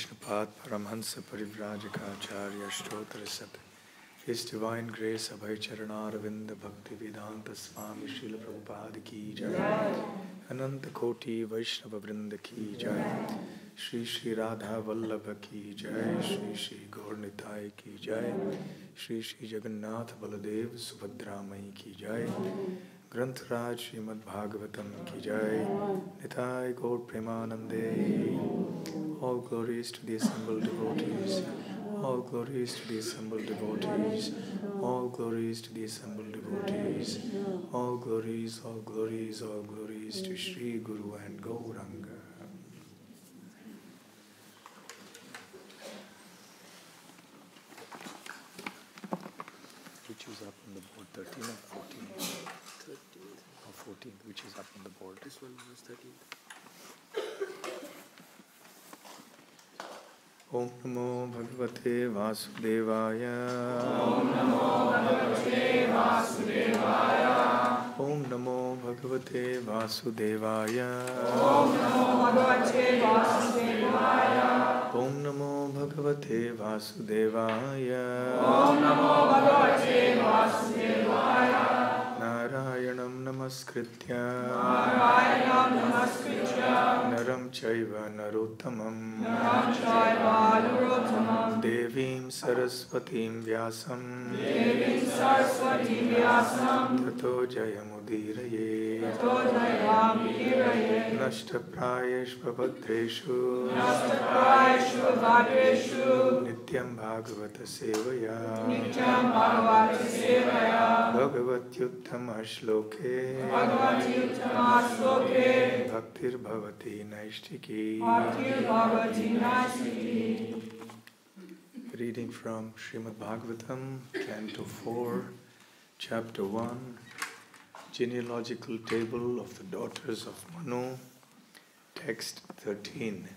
Vaishnavad Paramhansa Parivrajaka Shtotra Sat. His Divine Grace Abhay Charanaravindha Bhaktivedanta Swami Srila Prabhupada Ki Jai. Ananta Koti Vaishnava Vrinda Ki Jai. Shri Shri Radha Vallabha Ki Jai. Shri Shri Gaur Nitai Ki Jai. Shri Shri Jagannath Baladev Subhadramai Ki Jai. Granthraj Śrīmad Bhāgavatam Ki Jai. Nitai Gaur Premanande. All glories to the assembled devotees. All glories to the assembled devotees. All glories to the assembled devotees. All glories, all glories, all glories to Shri Guru and Gauranga. Which is up on the board, 13 or 14? 13th. Or 14th, which is up on the board? This one was 13th. Om Namo Bhagavate Vasudevaya. Om Namo Bhagavate Vasudevaya. Om Namo Bhagavate Vasudevaya. Om Namo Bhagavate Vasudevaya. Om Namo Bhagavate Vasudevaya. Om Namo Bhagavate Vasudevaya. Narayanam Namaskritya. Narayanam Namaskritya. Naram Chaiva Narottamam. Naram Chaiva Narottamam. Devim Saraswatim Vyasam. Devim Saraswatim Vyasam. Tato Jayamudiraye. Tato Jayamudiraye. Nashtaprayeshva Bhaktreshu. Nashtaprayeshva Bhaktreshu. Nityam Bhagavata Sevaya. Nityam Bhagavata Sevaya. Bhagavatyuttama Shloke. Bhagavatyuttama Shloke. Bhaktir Bhavati Naishtiki. Bhaktir Bhavati Naishtiki. Reading from Śrīmad Bhāgavatam, Canto 4, Chapter 1, Genealogical Table of the Daughters of Manu, Text 13.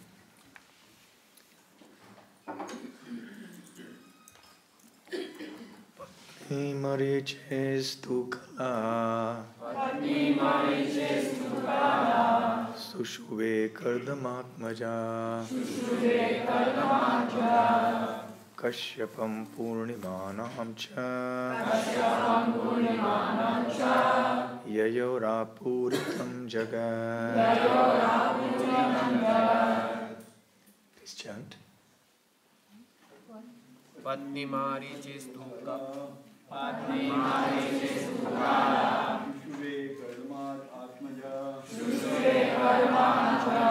Patni Marichestu Kala. Patni Marichestu Kala. Sushuve Kardamatmaja. Sushuve Kardamatmaja. Kashyapam Purnimanam Cha. Kashyapam Purnimanam Cha. Yayorapuritam Jagat. Yayorapuritam Jagat. Please chant. Patni Marichestu Kala. Patni Marichestu Kala. Sushuve Kardamatmaja. Sushuve Kardamatmaja.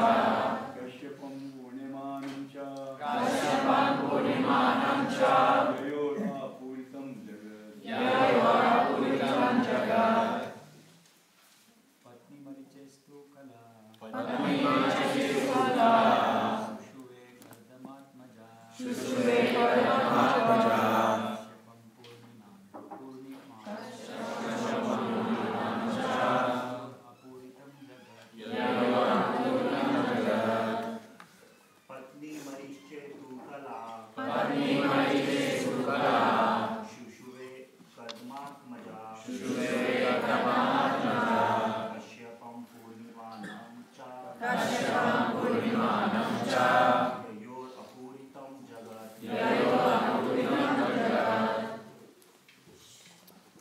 Kashyapam Purnimanam Cha. Kashyapam Purnimanam Cha. Yayorapuritam Jagat. Yayorapuritam Jagat. Patni Marichestu Kala. Patni Marichestu Kala. Sushuve Kardamatmaja. Sushuve Kardamatmaja.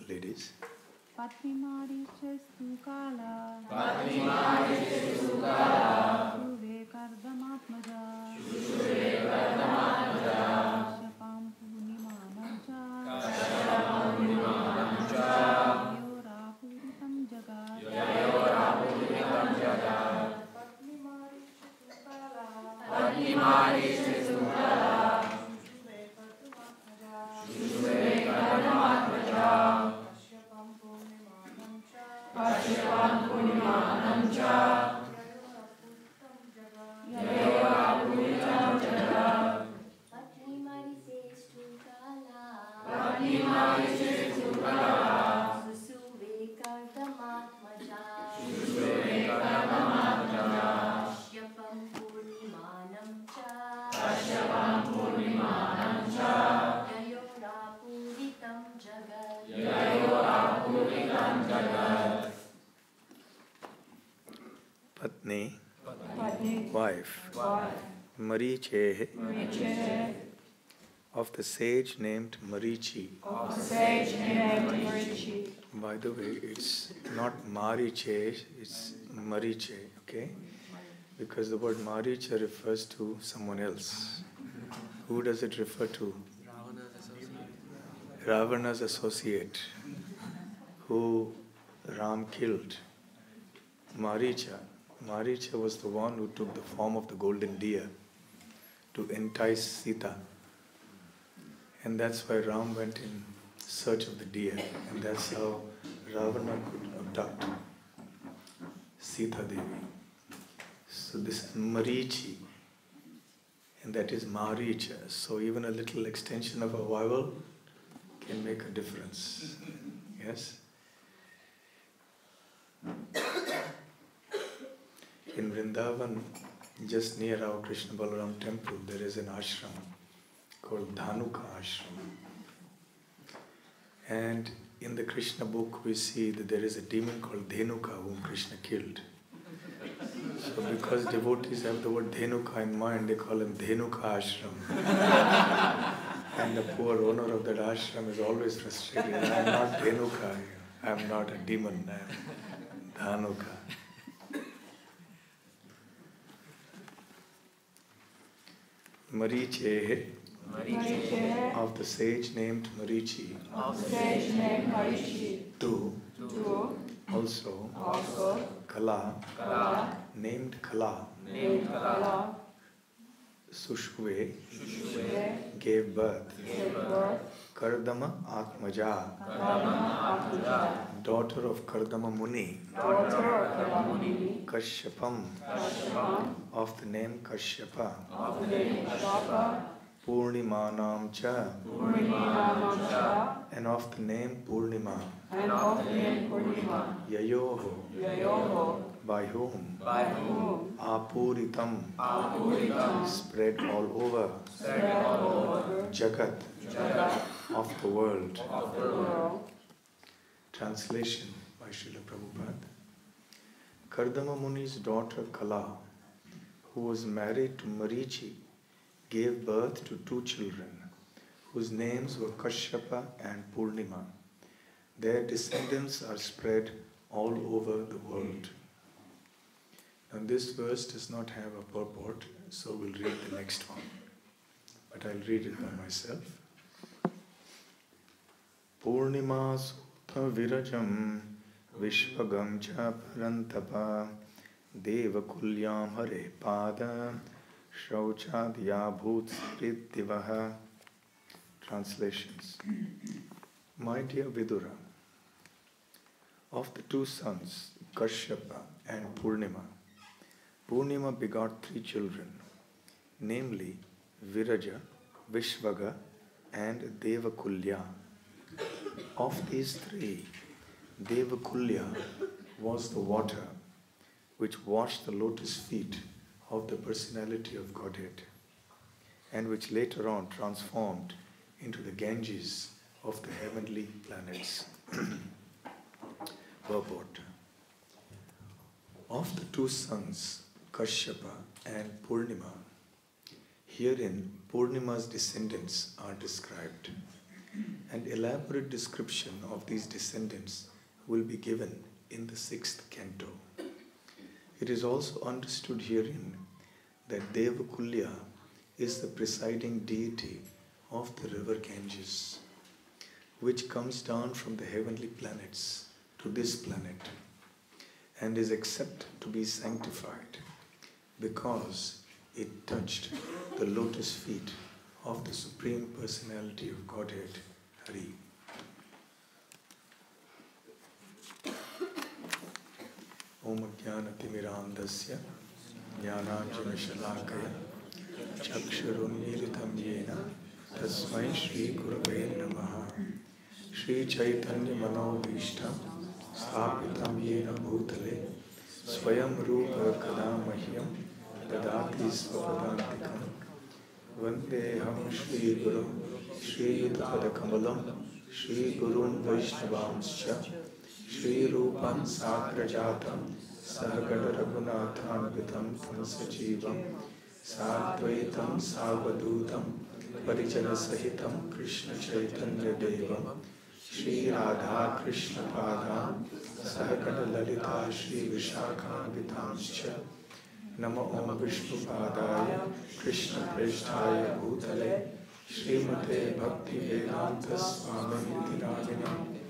Ladies. Patni Marichestu Kala. Patni Marichestu Kala. Sushuve Kardamatmaja. Sushuve Kardamatmaja. Kashyapam Purnimanam Cha. Kashyapam Purnimanam Cha. Yayorapuritam Jagat. Yayorapuritam Jagat. Patni Marichestu Kala. Patni Marichestu Kala. Sushuve Kardamatmaja. Sushuve Kardamatmaja. Kashyapam Purnimanam Cha. Yayorapuritam Jagat. Patni Marichestu Kala. Patni Marichestu Kala. Sushuve Kardamatmaja. Sushuve Kardamatmaja. Kashyapam Purnimanam Cha. Kashyapam Purnimanam Cha. Yayorapuritam Jagat. Yayorapuritam Jagat. Patni, Patni, wife. wife. Marichehe, of the sage named Marichi. By the way, it's not Mariche, it's Mariche, okay? Because the word Maricha refers to someone else. Who does it refer to? Ravana's associate, who Ram killed. Maricha. Maricha was the one who took the form of the golden deer to entice Sita. And that's why Ram went in search of the deer. And that's how Ravana could abduct Sita Devi. So this is Marichi. And that is Maricha. So even a little extension of a vowel can make a difference. Yes? In Vrindavan, just near our Krishna Balaram temple, there is an ashram called Dhanuka ashram. And in the Krishna book, we see that there is a demon called Dhenuka whom Krishna killed. So because devotees have the word Dhenuka in mind, they call him Dhenuka ashram. And the poor owner of that ashram is always frustrated. I am not Dhenuka, I am not a demon, I am Dhanuka. Marichehe, of the sage named Marichi, two, also, Kala, named Kala, Sushuve, gave birth, Kardama Atmaja, daughter of Kardama Muni, Kashyapam, of the name Kashyapa, Purnimanam cha, and of the name Purnima, Yayoho, by whom, Apuritam, spread all over, Jagat, of the world. Translation by Srila Prabhupada. Kardama Muni's daughter Kala, who was married to Marichi, gave birth to two children, whose names were Kashyapa and Purnima. Their descendants are spread all over the world. And this verse does not have a purport, so we'll read the next one. But I'll read it by myself. Purnima sutta virajam vishvagam cha parantapa devakulyam hare pada shauchadya bhut sridivaha. Translations. My dear Vidura, of the two sons, Kashyapa and Purnima, Purnima begot three children, namely Viraja, Vishvaga, and Devakulya. Of these three, Devakulya was the water which washed the lotus feet of the personality of Godhead, and which later on transformed into the Ganges of the heavenly planets. Purport. Of the two sons, Kashyapa and Purnima, herein Purnima's descendants are described. An elaborate description of these descendants will be given in the 6th canto. It is also understood herein that Devakulya is the presiding deity of the river Ganges, which comes down from the heavenly planets to this planet and is accepted to be sanctified because it touched the lotus feet of the Supreme Personality of Godhead, Hare. Om Jnanatimirandasya Jnananjana Shalakaya Chakshurunmilitam Yena Tasmai Shri Gurave Namaha. Shri Chaitanya Manobhishtam Sthapitam Yena Bhutale Swayam Rupa Kadamahyam Dadati Svapadantikam Vandeham Shri Guru Shri Yudhpada Kamalam Shri Gurun Vaishnavamscha Shri Rupam Sagrajatam Sahagada Raghunathan Vitam Tansajivam Sadvaitam Savadutam Parijana Sahitam Krishna Chaitanya Devam Shri Radha Krishna Padam Sahakata Lalita Shri Vishakha Vitamscha Namo Om Vishnu Padaya Krishna Preshtaya Bhutale Śrīmate Bhaktivedanta Swami Namini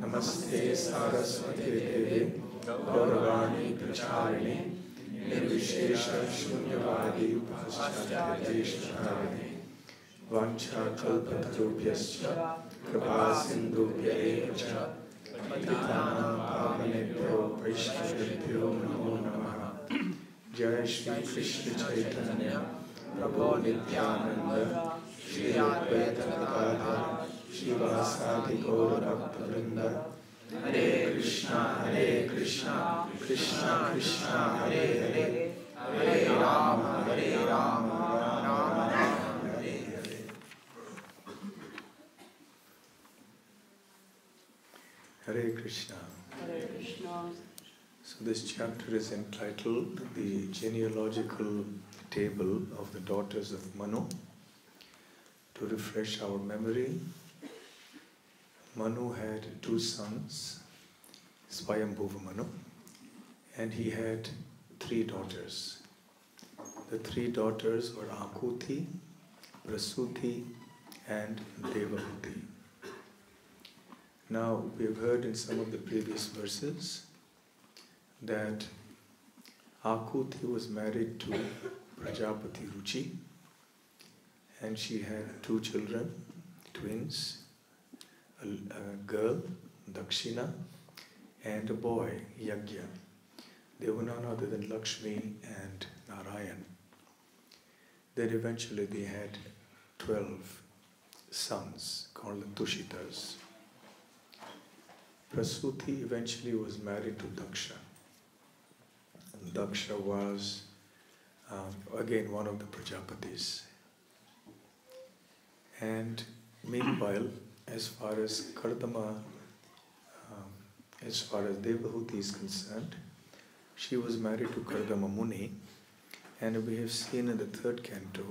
Namaste Saraswati Devi Gauravani Pracharini Nirvishesha Shunyavadi Paschatya Deshtarini Vancha Kalpatarubhyascha Kripa Sindhubhya Evacha Patitanam Pavanebhyo Vaishnavibhyo Namo Namaha Jai Shri Krishna Chaitanya Prabhu Nityananda Shri Advaita Gadadhara Shivasadi Gaura Bhakta Vrinda Hare Krishna, Krishna Krishna, Hare Hare, Hare Rama, Rama Rama, Hare Hare. Hare Krishna. Hare Krishna. So this chapter is entitled The Genealogical Table of the Daughters of Manu. To refresh our memory, Manu had two sons, Swayambhuva Manu, and he had three daughters. The three daughters were Akuti, Prasuti, and Devahuti. Now, we have heard in some of the previous verses that Akuti was married to Prajapati Ruchi, and she had two children, twins, a girl, Dakshina, and a boy, Yagya. They were none other than Lakshmi and Narayan. Then eventually they had 12 sons called the Tushitas. Prasuti eventually was married to Daksha. And Daksha was again one of the Prajapatis. And meanwhile, as far as Kardama, as far as Devahuti is concerned, she was married to Kardama Muni, and we have seen in the third canto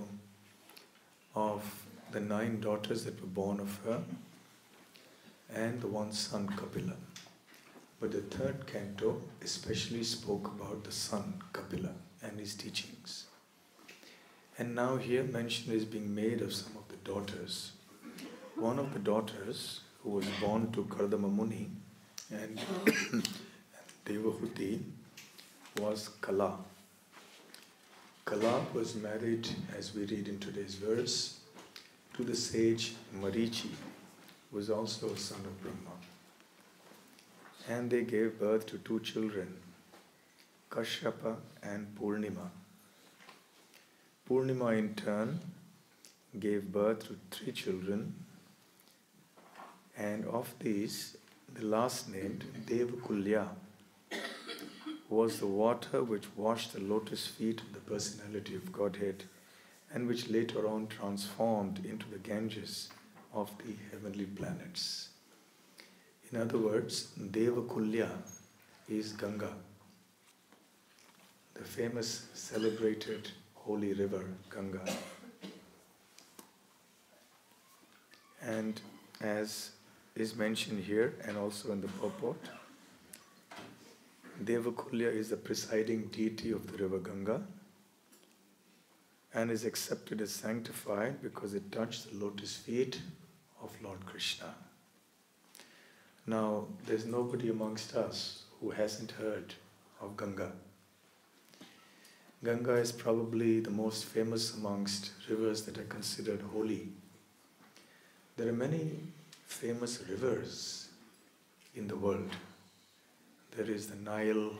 of the 9 daughters that were born of her and the one son Kapila. But the third canto especially spoke about the son Kapila and his teachings. And now here mention is being made of some of the daughters. One of the daughters who was born to Kardama Muni and Devahuti was Kala. Kala was married, as we read in today's verse, to the sage Marichi, who was also a son of Brahma. And they gave birth to 2 children, Kashyapa and Purnima. Purnima in turn gave birth to 3 children, and of these, the last named, Devakulya, was the water which washed the lotus feet of the personality of Godhead and which later on transformed into the Ganges of the heavenly planets. In other words, Devakulya is Ganga, the famous celebrated holy river Ganga. And as is mentioned here and also in the purport, Devakulya is the presiding deity of the river Ganga and is accepted as sanctified because it touched the lotus feet of Lord Krishna. Now, there's nobody amongst us who hasn't heard of Ganga. Ganga is probably the most famous amongst rivers that are considered holy. There are many famous rivers in the world. There is the Nile,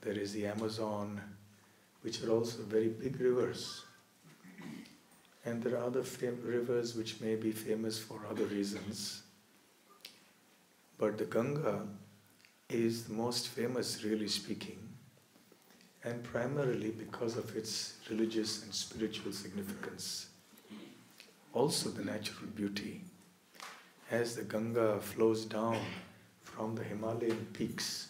there is the Amazon, which are also very big rivers. And there are other rivers which may be famous for other reasons. But the Ganga is the most famous, really speaking, and primarily because of its religious and spiritual significance. Also the natural beauty. As the Ganga flows down from the Himalayan peaks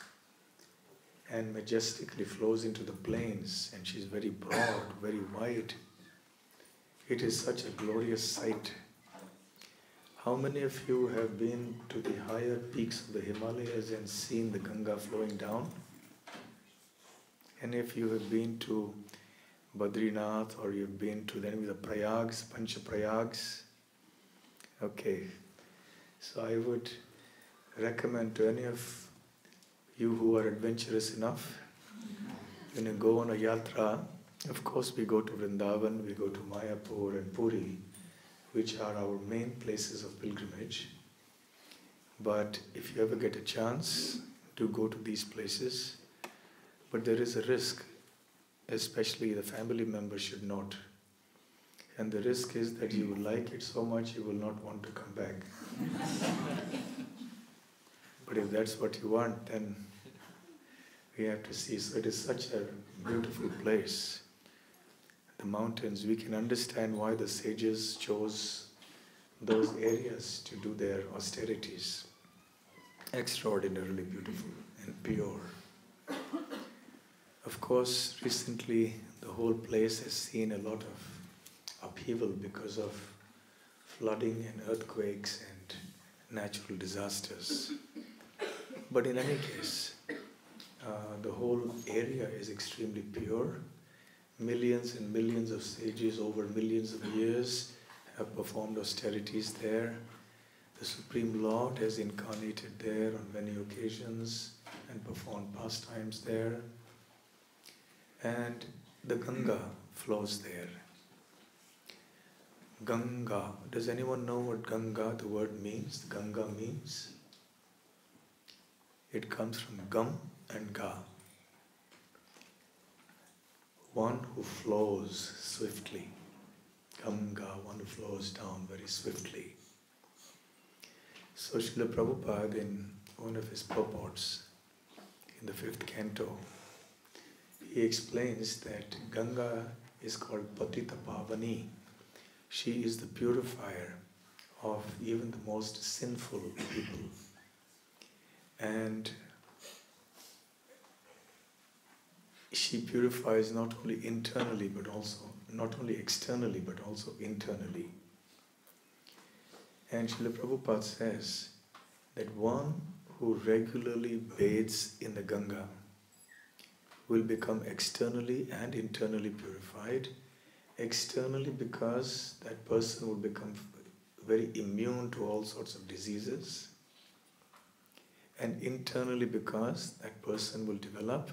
and majestically flows into the plains, and she's very broad, very wide. It is such a glorious sight. How many of you have been to the higher peaks of the Himalayas and seen the Ganga flowing down? And if you have been to Badrinath, or you've been to any of the Prayags, Pancha Prayags, okay. So I would recommend to any of you who are adventurous enough, when you go on a yatra, of course we go to Vrindavan, we go to Mayapur and Puri, which are our main places of pilgrimage. But if you ever get a chance to go to these places, but there is a risk, especially the family members should not. And the risk is that you will like it so much you will not want to come back. But if that's what you want, then we have to see. So it is such a beautiful place. The mountains, we can understand why the sages chose those areas to do their austerities. Extraordinarily beautiful and pure. Of course, recently the whole place has seen a lot of upheaval because of flooding and earthquakes and natural disasters. But in any case, the whole area is extremely pure. Millions and millions of sages over millions of years have performed austerities there. The Supreme Lord has incarnated there on many occasions and performed pastimes there. And the Ganga flows there. Ganga. Does anyone know what Ganga, the word means? Ganga means? It comes from Gam and Ga. One who flows swiftly. Ganga, one who flows down very swiftly. So Srila Prabhupada, in one of his purports, in the 5th canto, he explains that Ganga is called Patita Pavani. She is the purifier of even the most sinful people. And she purifies not only internally but also, not only externally but also internally. And Srila Prabhupada says that one who regularly bathes in the Ganga will become externally and internally purified. Externally because that person will become very immune to all sorts of diseases. And internally because that person will develop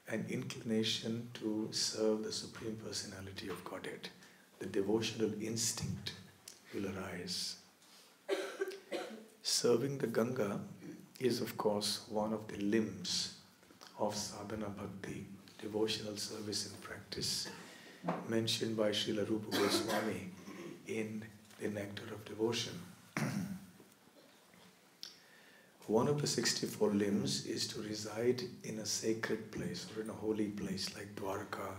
an inclination to serve the Supreme Personality of Godhead. The devotional instinct will arise. Serving the Ganga is of course one of the limbs of sadhana bhakti, devotional service and practice, mentioned by Srila Rupa Goswami in the Nectar of Devotion. One of the 64 limbs is to reside in a sacred place or in a holy place like Dwarka,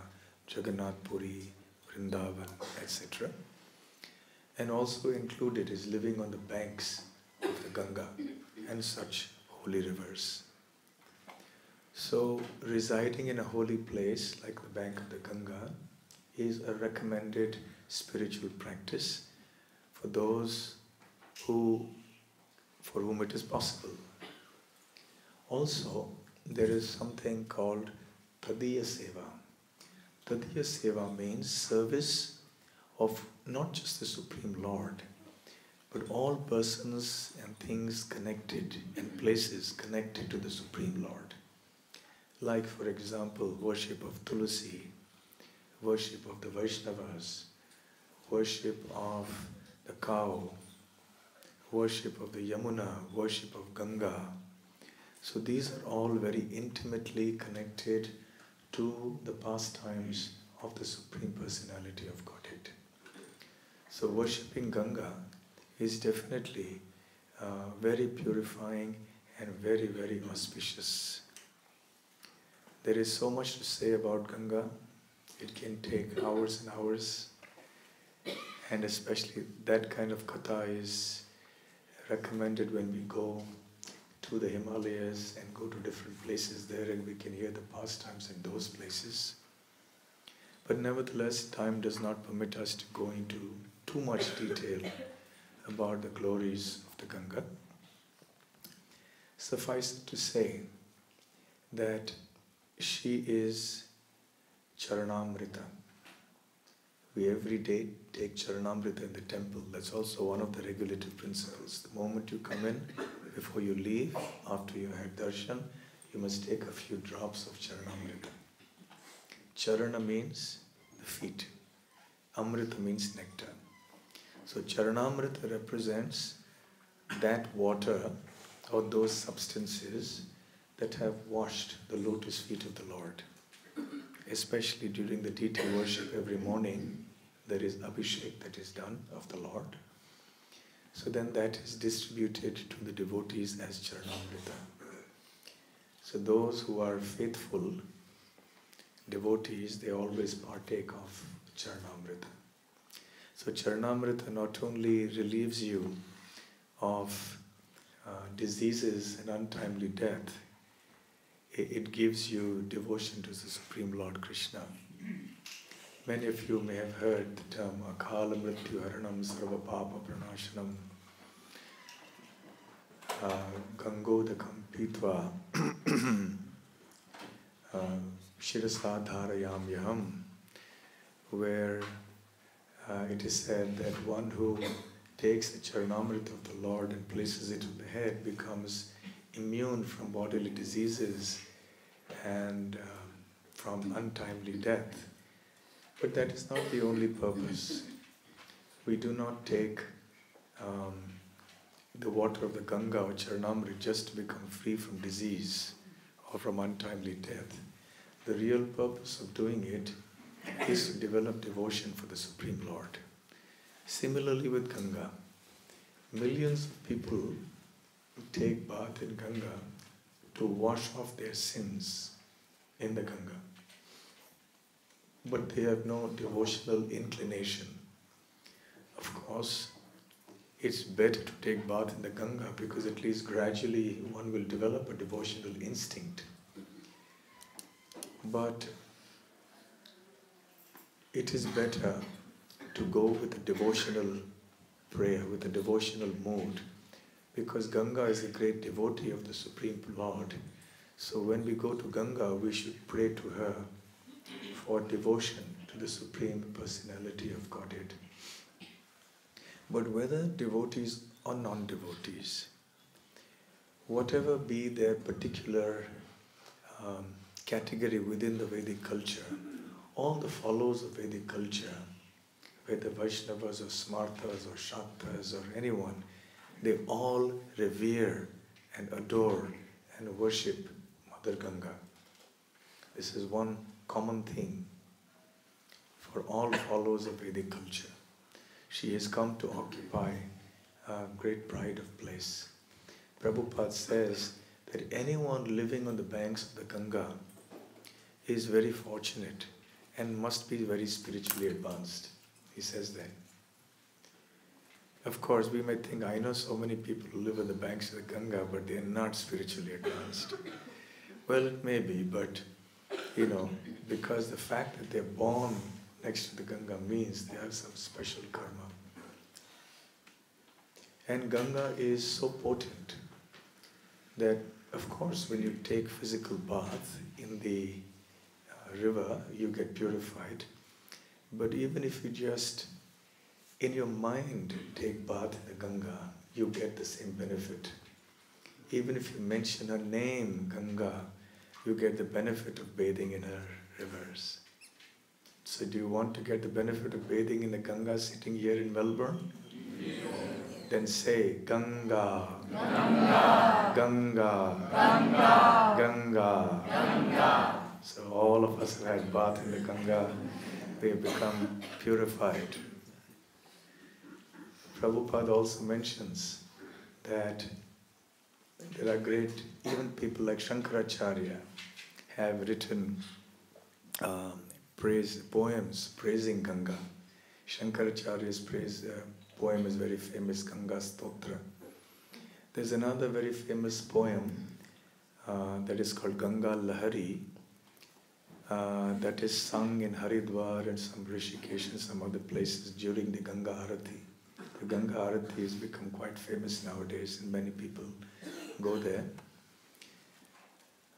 Jagannath Puri, Vrindavan, etc. And also included is living on the banks of the Ganga and such holy rivers. So residing in a holy place like the bank of the Ganga is a recommended spiritual practice for those for whom it is possible. Also, there is something called Tadiya Seva. Tadiya Seva means service of not just the Supreme Lord, but all persons and things connected and places connected to the Supreme Lord. Like, for example, worship of Tulasi, worship of the Vaishnavas, worship of the cow, worship of the Yamuna, worship of Ganga. So these are all very intimately connected to the pastimes of the Supreme Personality of Godhead. So worshipping Ganga is definitely very purifying and very, very auspicious. There is so much to say about Ganga. It can take hours and hours, and especially that kind of katha is recommended when we go to the Himalayas and go to different places there, and we can hear the pastimes in those places. But nevertheless, time does not permit us to go into too much detail about the glories of the Ganga. Suffice it to say that she is Charanamrita. We every day take Charanamrita in the temple. That's also one of the regulative principles. The moment you come in, before you leave, after you had darshan, you must take a few drops of Charanamrita. Charana means the feet. Amrita means nectar. So Charanamrita represents that water or those substances that have washed the lotus feet of the Lord. Especially during the deity worship every morning, there is abhishek that is done of the Lord. So then that is distributed to the devotees as Charanamrita. So those who are faithful devotees, they always partake of Charanamrita. So Charanamrita not only relieves you of diseases and untimely death, it gives you devotion to the Supreme Lord Krishna. Many of you may have heard the term Akala Mrityu Haranam Sarva Papa Pranashanam Gangodakam Pitva Shirasa Dharayam Yaham, where it is said that one who takes the Charanamrita of the Lord and places it on the head becomes immune from bodily diseases and from untimely death. But that is not the only purpose. We do not take the water of the Ganga or Charanamrita just to become free from disease or from untimely death. The real purpose of doing it is to develop devotion for the Supreme Lord. Similarly with Ganga, millions of people take bath in Ganga to wash off their sins in the Ganga. But they have no devotional inclination. Of course, it's better to take bath in the Ganga because at least gradually one will develop a devotional instinct. But it is better to go with a devotional prayer, with a devotional mood, because Ganga is a great devotee of the Supreme Lord. So when we go to Ganga, we should pray to her for devotion to the Supreme Personality of Godhead. But whether devotees or non-devotees, whatever be their particular category within the Vedic culture, all the followers of Vedic culture, whether Vaishnavas or Smartas or Shaktas or anyone, they all revere and adore and worship Mother Ganga. This is one common thing for all followers of Vedic culture. She has come to occupy a great pride of place. Prabhupada says that anyone living on the banks of the Ganga is very fortunate and must be very spiritually advanced. He says that. Of course, we might think, I know so many people who live on the banks of the Ganga, but they are not spiritually advanced. Well, it may be, but, because the fact that they're born next to the Ganga means they have some special karma. And Ganga is so potent that, of course, when you take physical bath in the river, you get purified. But even if you just, in your mind, take bath in the Ganga, you get the same benefit. Even if you mention her name, Ganga, you get the benefit of bathing in her rivers. So do you want to get the benefit of bathing in the Ganga sitting here in Melbourne? Yes. Then say, Ganga, Ganga, Ganga, Ganga, Ganga, Ganga. So all of us have had bath in the Ganga. We have become purified. Prabhupada also mentions that there are great, even people like Shankaracharya have written poems praising Ganga. Shankaracharya's poem is very famous, Ganga Stotra. There's another very famous poem that is called Ganga Lahari, that is sung in Haridwar and some Rishikesh and some other places during the Ganga Arati. The Ganga Arati has become quite famous nowadays and many people go there.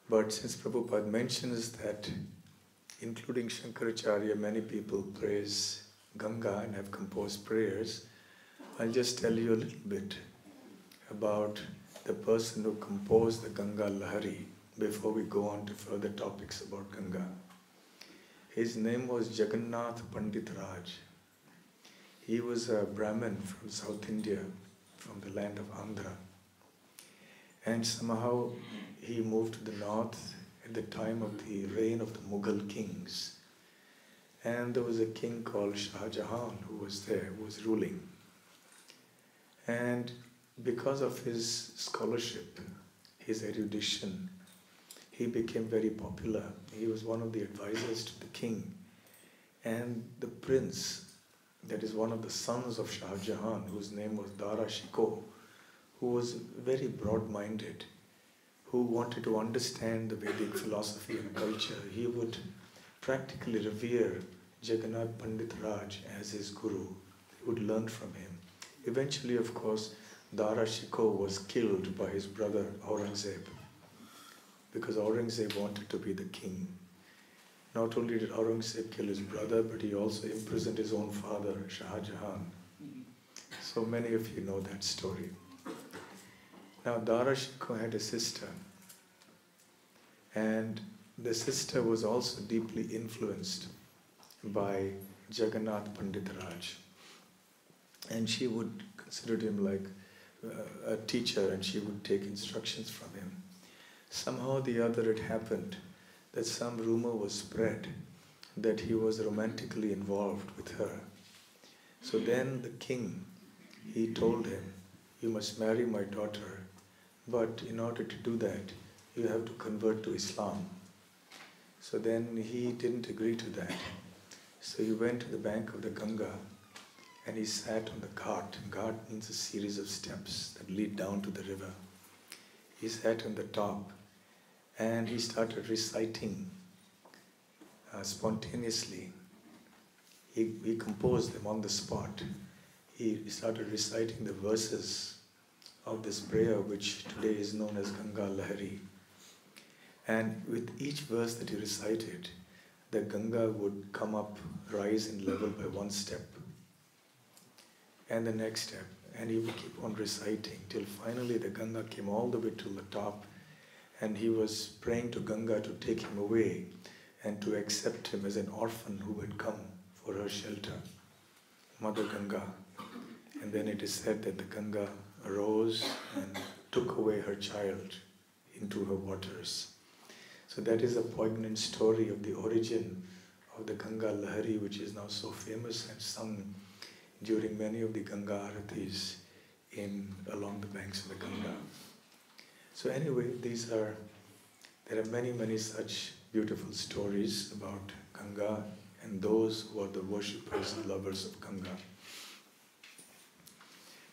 But since Prabhupada mentions that, including Shankaracharya, many people praise Ganga and have composed prayers, I'll just tell you a little bit about the person who composed the Ganga Lahari before we go on to further topics about Ganga. His name was Jagannath Pandit Raj. He was a Brahmin from South India, from the land of Andhra. And somehow he moved to the north at the time of the reign of the Mughal kings. And there was a king called Shah Jahan who was there, who was ruling. And because of his scholarship, his erudition, he became very popular. He was one of the advisors to the king. And the prince, that is one of the sons of Shah Jahan, whose name was Dara Shikoh, who was very broad-minded, who wanted to understand the Vedic philosophy and culture, he would practically revere Jagannath Pandit Raj as his guru. He would learn from him. Eventually, of course, Dara Shikoh was killed by his brother Aurangzeb, because Aurangzeb wanted to be the king. Not only did Aurangzeb kill his brother, but he also imprisoned his own father, Shah Jahan. So many of you know that story. Now, Dara Shikoh had a sister, and the sister was also deeply influenced by Jagannath Pandit Raj. And she would consider him like a teacher, and she would take instructions from him. Somehow or the other it happened that some rumor was spread that he was romantically involved with her. So then the king, he told him, "You must marry my daughter, but in order to do that, you have to convert to Islam." So then he didn't agree to that. So he went to the bank of the Ganga and he sat on the ghat. Ghat means a series of steps that lead down to the river. He sat on the top and he started reciting spontaneously. He composed them on the spot. He started reciting the verses of this prayer, which today is known as Ganga Lahari. And with each verse that he recited, the Ganga would come up, rise in level by one step, and the next step, and he would keep on reciting till finally the Ganga came all the way to the top, and he was praying to Ganga to take him away and to accept him as an orphan who had come for her shelter, Mother Ganga. And then it is said that the Ganga arose and took away her child into her waters. So that is a poignant story of the origin of the Ganga Lahari, which is now so famous and sung during many of the Ganga Aratis along the banks of the Ganga. So anyway, there are many, many such beautiful stories about Ganga and those who are the worshippers and lovers of Ganga.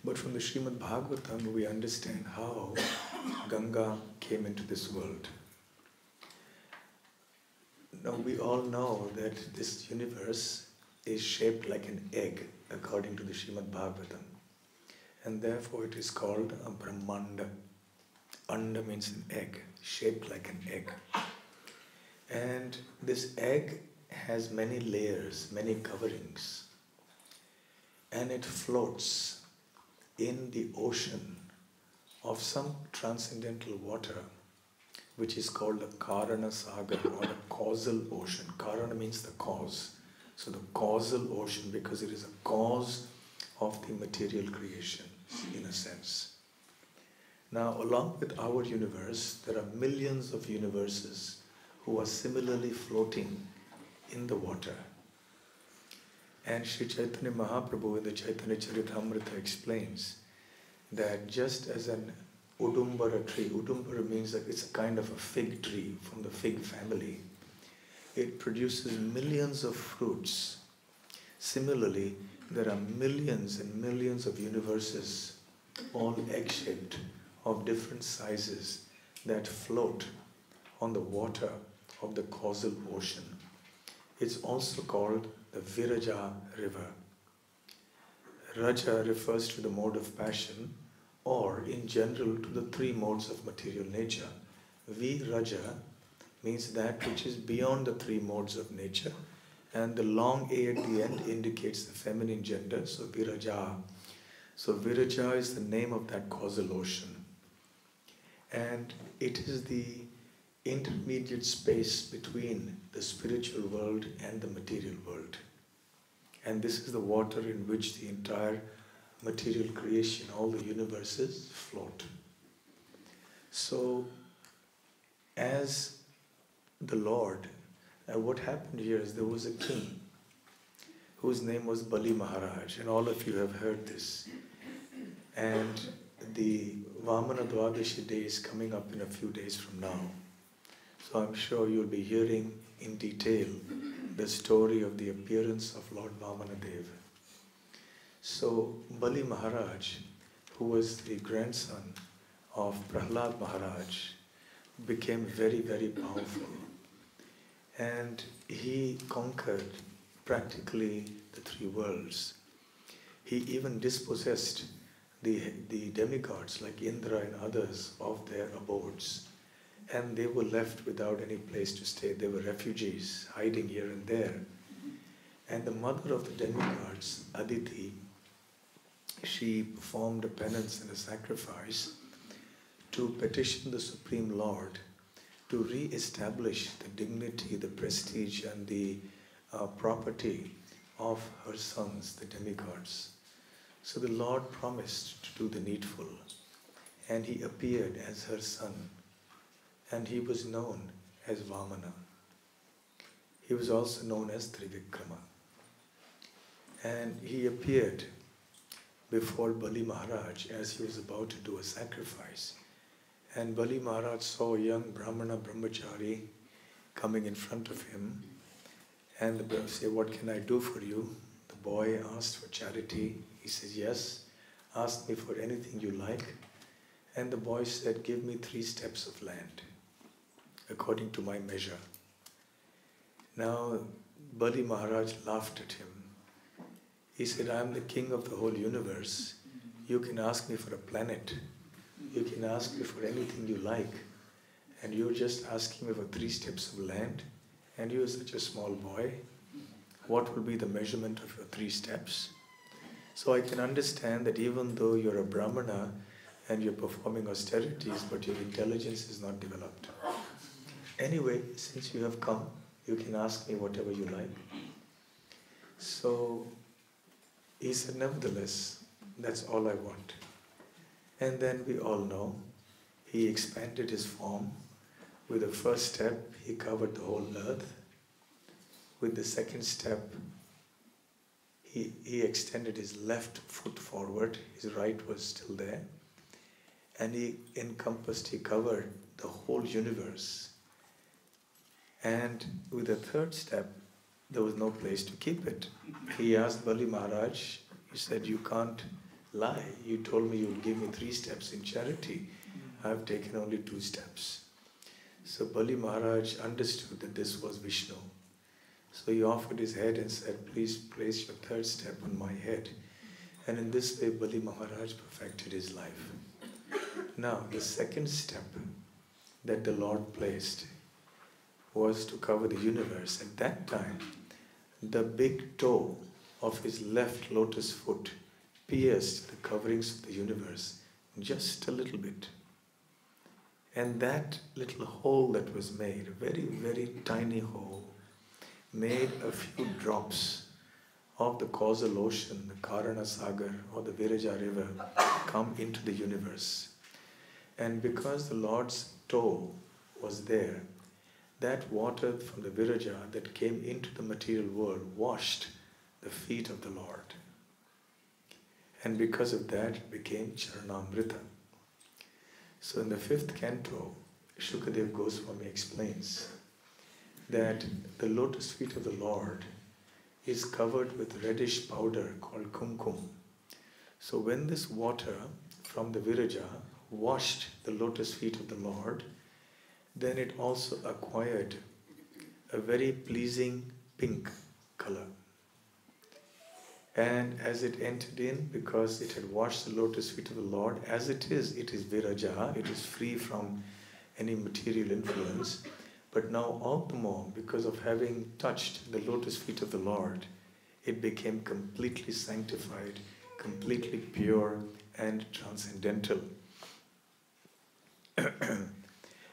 But from the Śrīmad Bhāgavatam, we understand how Ganga came into this world. Now, we all know that this universe is shaped like an egg, according to the Śrīmad Bhāgavatam. And therefore it is called a Brahmanda. Anda means an egg, shaped like an egg. And this egg has many layers, many coverings. And it floats in the ocean of some transcendental water, which is called the Karana Sagar, or the causal ocean. Karana means the cause. So the causal ocean, because it is a cause of the material creation, in a sense. Now, along with our universe, there are millions of universes who are similarly floating in the water. And Sri Chaitanya Mahaprabhu in the Chaitanya Charitamrita explains that just as an Udumbara tree, Udumbara means that it's a kind of a fig tree from the fig family. It produces millions of fruits. Similarly, there are millions and millions of universes, all egg-shaped, of different sizes that float on the water of the causal ocean. It's also called the Viraja river. Raja refers to the mode of passion, or in general to the three modes of material nature. Viraja means that which is beyond the three modes of nature, and the long A at the end indicates the feminine gender, so Viraja. So Viraja is the name of that causal ocean. And it is the intermediate space between the spiritual world and the material world. And this is the water in which the entire material creation, all the universes, float. So, as the Lord, what happened here is there was a king whose name was Bali Maharaj, and all of you have heard this. And the Vamana Dwadashi day is coming up in a few days from now. So I'm sure you'll be hearing in detail the story of the appearance of Lord Vamanadev. So Bali Maharaj, who was the grandson of Prahlad Maharaj, became very, very powerful. And he conquered practically the three worlds. He even dispossessed the demigods like Indra and others of their abodes. And they were left without any place to stay. They were refugees, hiding here and there. And the mother of the demigods, Aditi, she performed a penance and a sacrifice to petition the Supreme Lord to re-establish the dignity, the prestige, and the property of her sons, the demigods. So the Lord promised to do the needful, and he appeared as her son, and he was known as Vamana. He was also known as Trivikrama. And he appeared before Bali Maharaj as he was about to do a sacrifice. And Bali Maharaj saw a young Brahmana brahmachari coming in front of him, and the Brahmana said, "What can I do for you?" The boy asked for charity. He says, "Yes, ask me for anything you like." And the boy said, "Give me 3 steps of land, according to my measure." Now, Bali Maharaj laughed at him. He said, "I am the king of the whole universe. You can ask me for a planet. You can ask me for anything you like. And you're just asking me for 3 steps of land. And you're such a small boy. What will be the measurement of your 3 steps?" So I can understand that even though you're a Brahmana and you're performing austerities, but your intelligence is not developed. Anyway, since you have come, you can ask me whatever you like. So he said, "Nevertheless, that's all I want." And then we all know, he expanded his form. With the first step, he covered the whole earth. With the second step, he extended his left foot forward, his right was still there. And he covered the whole universe. And with the third step, there was no place to keep it. He asked Bali Maharaj, he said, "You can't lie. You told me you'll give me 3 steps in charity. I've taken only 2 steps. So Bali Maharaj understood that this was Vishnu. So he offered his head and said, "Please place your 3rd step on my head." And in this way, Bali Maharaj perfected his life. Now, the 2nd step that the Lord placed was to cover the universe. At that time, the big toe of his left lotus foot pierced the coverings of the universe just a little bit. And that little hole that was made, a very, very tiny hole, made a few drops of the causal ocean, the Karana Sagar or the Viraja river, come into the universe. And because the Lord's toe was there, that water from the Viraja that came into the material world washed the feet of the Lord. And because of that, it became Charanamrita. So in the 5th canto, Shukadeva Goswami explains that the lotus feet of the Lord is covered with reddish powder called kumkum. So when this water from the Viraja washed the lotus feet of the Lord, then it also acquired a very pleasing pink color. And as it entered in, because it had washed the lotus feet of the Lord, as it is viraja, it is free from any material influence. But now all the more, because of having touched the lotus feet of the Lord, it became completely sanctified, completely pure and transcendental.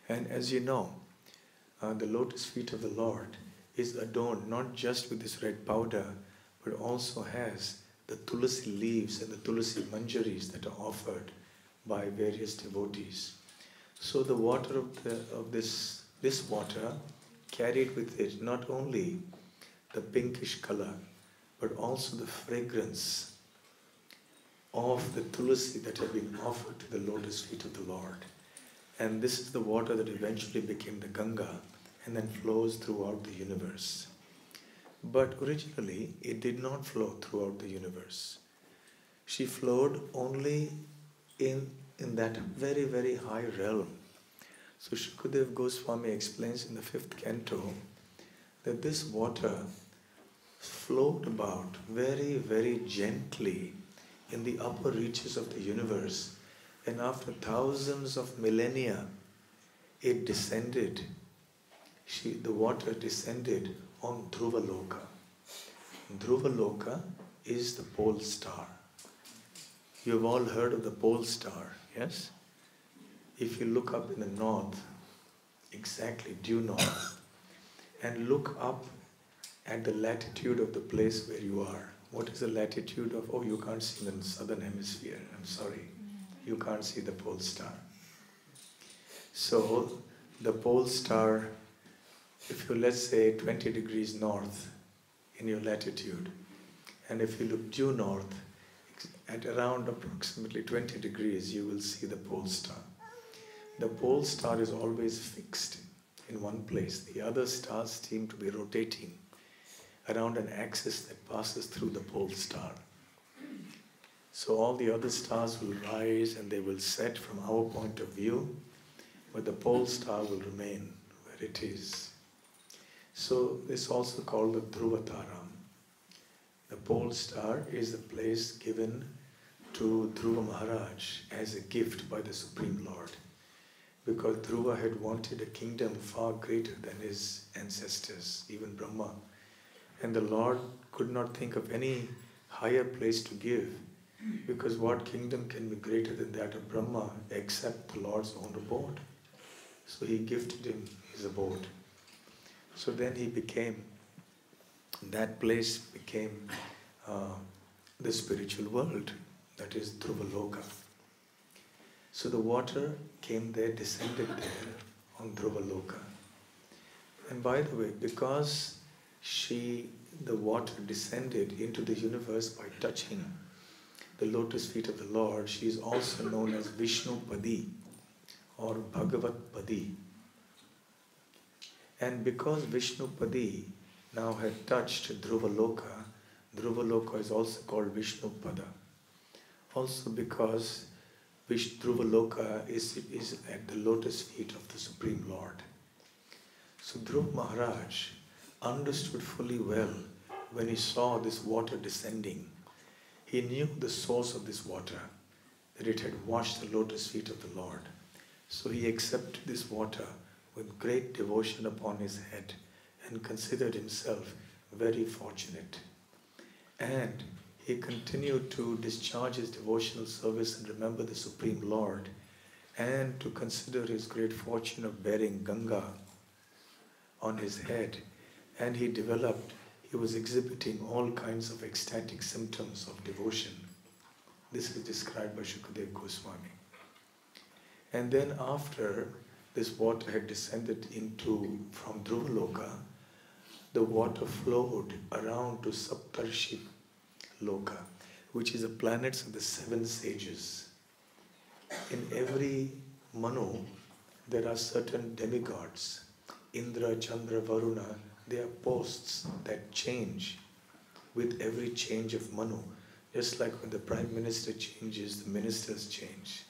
And as you know, the lotus feet of the Lord is adorned not just with this red powder, but also has the tulasi leaves and the tulasi manjaris that are offered by various devotees. So the water of this water carried with it not only the pinkish color, but also the fragrance of the tulasi that had been offered to the lotus feet of the Lord. And this is the water that eventually became the Ganga and then flows throughout the universe. But originally, it did not flow throughout the universe. She flowed only in that very, very high realm. So Shukadeva Goswami explains in the 5th canto that this water flowed about very, very gently in the upper reaches of the universe, and after thousands of millennia, it descended. The water descended on Dhruvaloka. Dhruvaloka is the pole star. You have all heard of the pole star, yes? If you look up in the north, exactly due north, and look up at the latitude of the place where you are. What is the latitude of, oh, you can't see in the southern hemisphere, I'm sorry. You can't see the pole star. So, the pole star, if you, let's say, 20 degrees north in your latitude, and if you look due north, at around approximately 20 degrees, you will see the pole star. The pole star is always fixed in one place. The other stars seem to be rotating around an axis that passes through the pole star. So all the other stars will rise and they will set from our point of view, but the pole star will remain where it is. So this is also called the Dhruvataram. The pole star is the place given to Dhruva Maharaj as a gift by the Supreme Lord, because Dhruva had wanted a kingdom far greater than his ancestors, even Brahma. And the Lord could not think of any higher place to give, because what kingdom can be greater than that of Brahma except the Lord's own abode? So he gifted him his abode. So then he became, that place became the spiritual world, that is Dhruvaloka. So the water came there, descended there on Dhruvaloka. And by the way, because the water descended into the universe by touching the lotus feet of the Lord, she is also known as Vishnu Padi or Bhagavat Padi. And because Vishnu Padi now had touched Dhruvaloka, Dhruvaloka is also called Vishnu Pada. Also because Dhruvaloka is at the lotus feet of the Supreme Lord. So Dhruva Maharaj understood fully well when he saw this water descending. He knew the source of this water, that it had washed the lotus feet of the Lord. So he accepted this water with great devotion upon his head and considered himself very fortunate. And he continued to discharge his devotional service and remember the Supreme Lord, and to consider his great fortune of bearing Ganga on his head. And he was exhibiting all kinds of ecstatic symptoms of devotion. This is described by Shukadeva Goswami. And then after this water had descended from Dhruvaloka, the water flowed around to Saptarshi Loka, which is the planets of the 7 sages. In every Manu, there are certain demigods. Indra, Chandra, Varuna, they are posts that change with every change of Manu. Just like when the Prime Minister changes, the ministers change.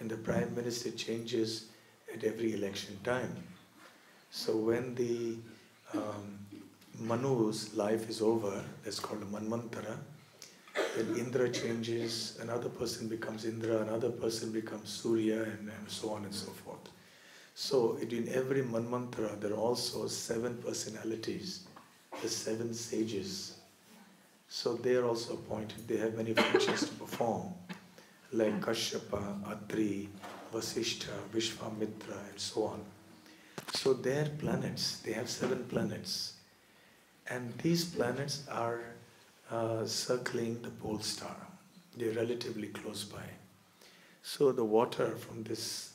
and the Prime Minister changes at every election time. So when the Manu's life is over, that's called a Manvantara, then Indra changes, another person becomes Indra, another person becomes Surya, and so on and so forth. So in every Manvantara, there are also 7 personalities, the 7 sages. So they are also appointed. They have many functions to perform, like Kashyapa, Atri, Vasishtha, Vishwamitra, and so on. So their planets, they have 7 planets. And these planets are circling the pole star. They're relatively close by. So the water from this,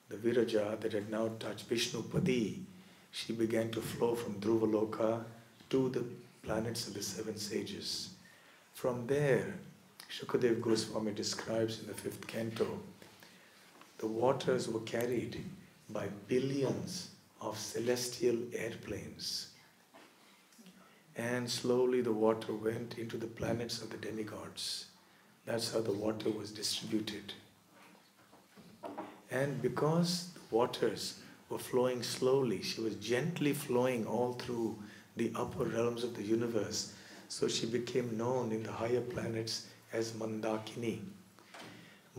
the Viraja that had now touched Vishnu Padi, she began to flow from Dhruvaloka to the planets of the 7 sages. From there, Shukadev Goswami describes in the 5th canto, the waters were carried by billions of celestial airplanes. And slowly the water went into the planets of the demigods. That's how the water was distributed. And because the waters were flowing slowly, she was gently flowing all through the upper realms of the universe. So she became known in the higher planets as Mandakini.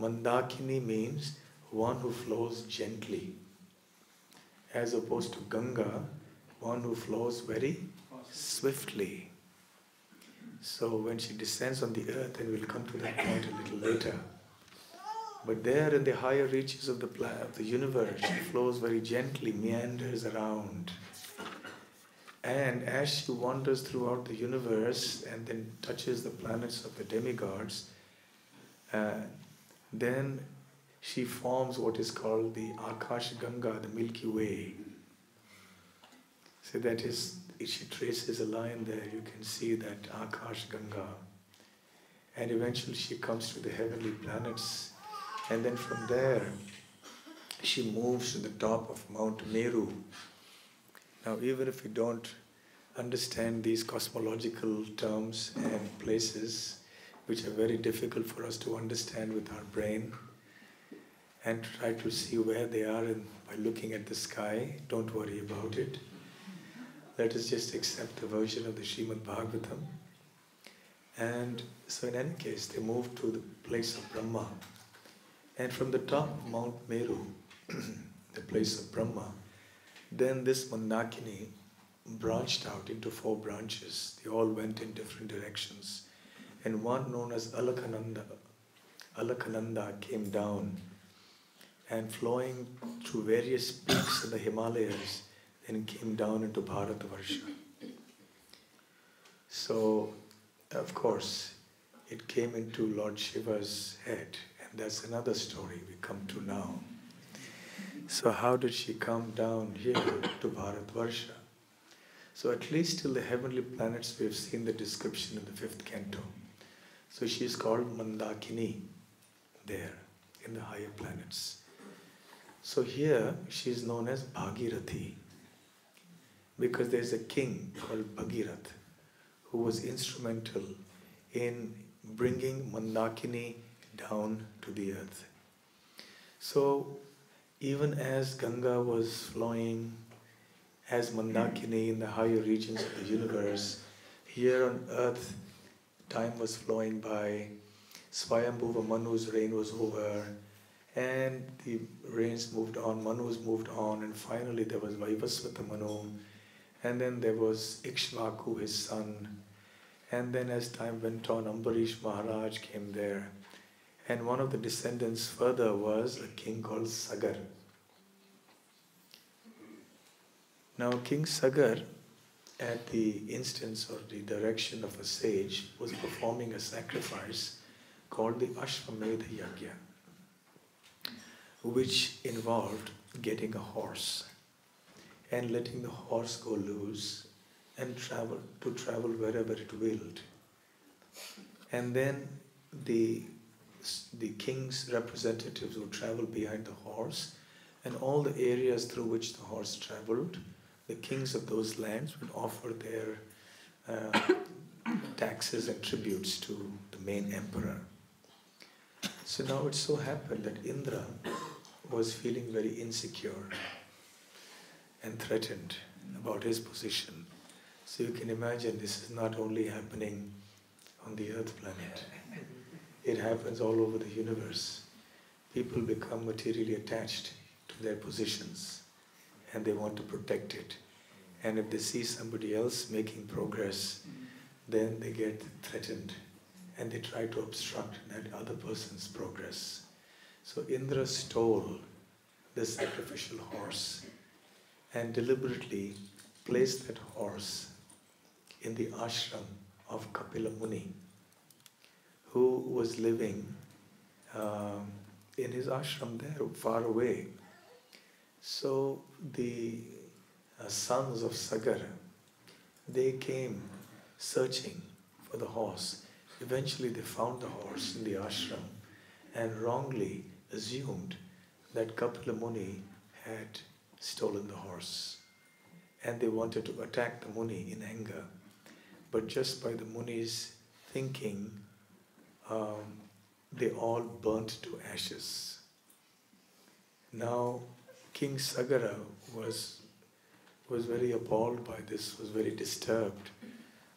Mandakini means one who flows gently, as opposed to Ganga, one who flows very swiftly. So when she descends on the earth, and we'll come to that point a little later, but there in the higher reaches of the universe, she flows very gently, meanders around. And as she wanders throughout the universe and then touches the planets of the demigods, then she forms what is called the Akash Ganga, the Milky Way. So that is, if she traces a line there, you can see that Akash Ganga. And eventually she comes to the heavenly planets, and then from there she moves to the top of Mount Meru. Now, even if we don't understand these cosmological terms and places, which are very difficult for us to understand with our brain, and try to see where they are by looking at the sky, don't worry about it. Let us just accept the version of the Śrīmad Bhāgavatam. And so in any case, they moved to the place of Brahma. And from the top of Mount Meru, the place of Brahma, then this Mandakini branched out into 4 branches. They all went in different directions. And one known as Alaknanda came down, and flowing through various peaks in the Himalayas, then came down into Bharatavarsha. So, of course, it came into Lord Shiva's head, and that's another story we come to now. So how did she come down here to Bharatvarsha? So at least till the heavenly planets we have seen the description in the 5th canto. So she is called Mandakini there in the higher planets. So here she is known as Bhagirathi, because there is a king called Bhagirath who was instrumental in bringing Mandakini down to the earth. So even as Ganga was flowing as Mandakini in the higher regions of the universe, here on earth time was flowing by, Swayambhuva Manu's reign was over, and the reigns moved on, Manus moved on, and finally there was Vaivasvata Manu, and then there was Ikshvaku, his son, and then as time went on, Ambarish Maharaj came there, and one of the descendants further was a king called Sagar. Now King Sagar, at the instance or the direction of a sage, was performing a sacrifice called the Ashvamedha Yagya, which involved getting a horse and letting the horse go loose and travel wherever it willed. And then the king's representatives would travel behind the horse, and all the areas through which the horse traveled, the kings of those lands would offer their taxes and tributes to the main emperor. So now it so happened that Indra was feeling very insecure and threatened about his position. So you can imagine this is not only happening on the earth planet. It happens all over the universe. People become materially attached to their positions and they want to protect it. And if they see somebody else making progress, then they get threatened and they try to obstruct that other person's progress. So Indra stole the sacrificial horse and deliberately placed that horse in the ashram of Kapila Muni, who was living in his ashram there, far away. So the sons of Sagar, they came searching for the horse. Eventually they found the horse in the ashram and wrongly assumed that Kapila Muni had stolen the horse. And they wanted to attack the Muni in anger. But just by the Muni's thinking, they all burnt to ashes. Now, King Sagara was very appalled by this, was very disturbed,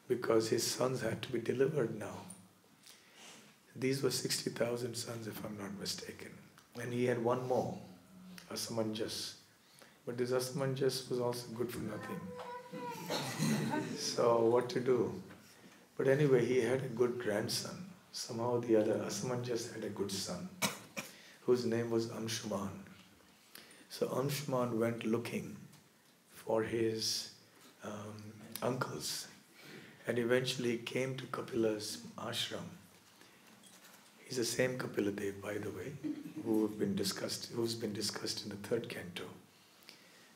because his sons had to be delivered now. These were 60,000 sons, if I'm not mistaken. And he had one more, Rasamrita. But this Rasamrita was also good for nothing. So what to do? But anyway, he had a good grandson. Somehow or the other, Rasamrita had a good son, whose name was Anshuman. So Anshuman went looking for his uncles and eventually came to Kapila's ashram. He's the same Kapila Dev, by the way, who's been discussed in the third canto.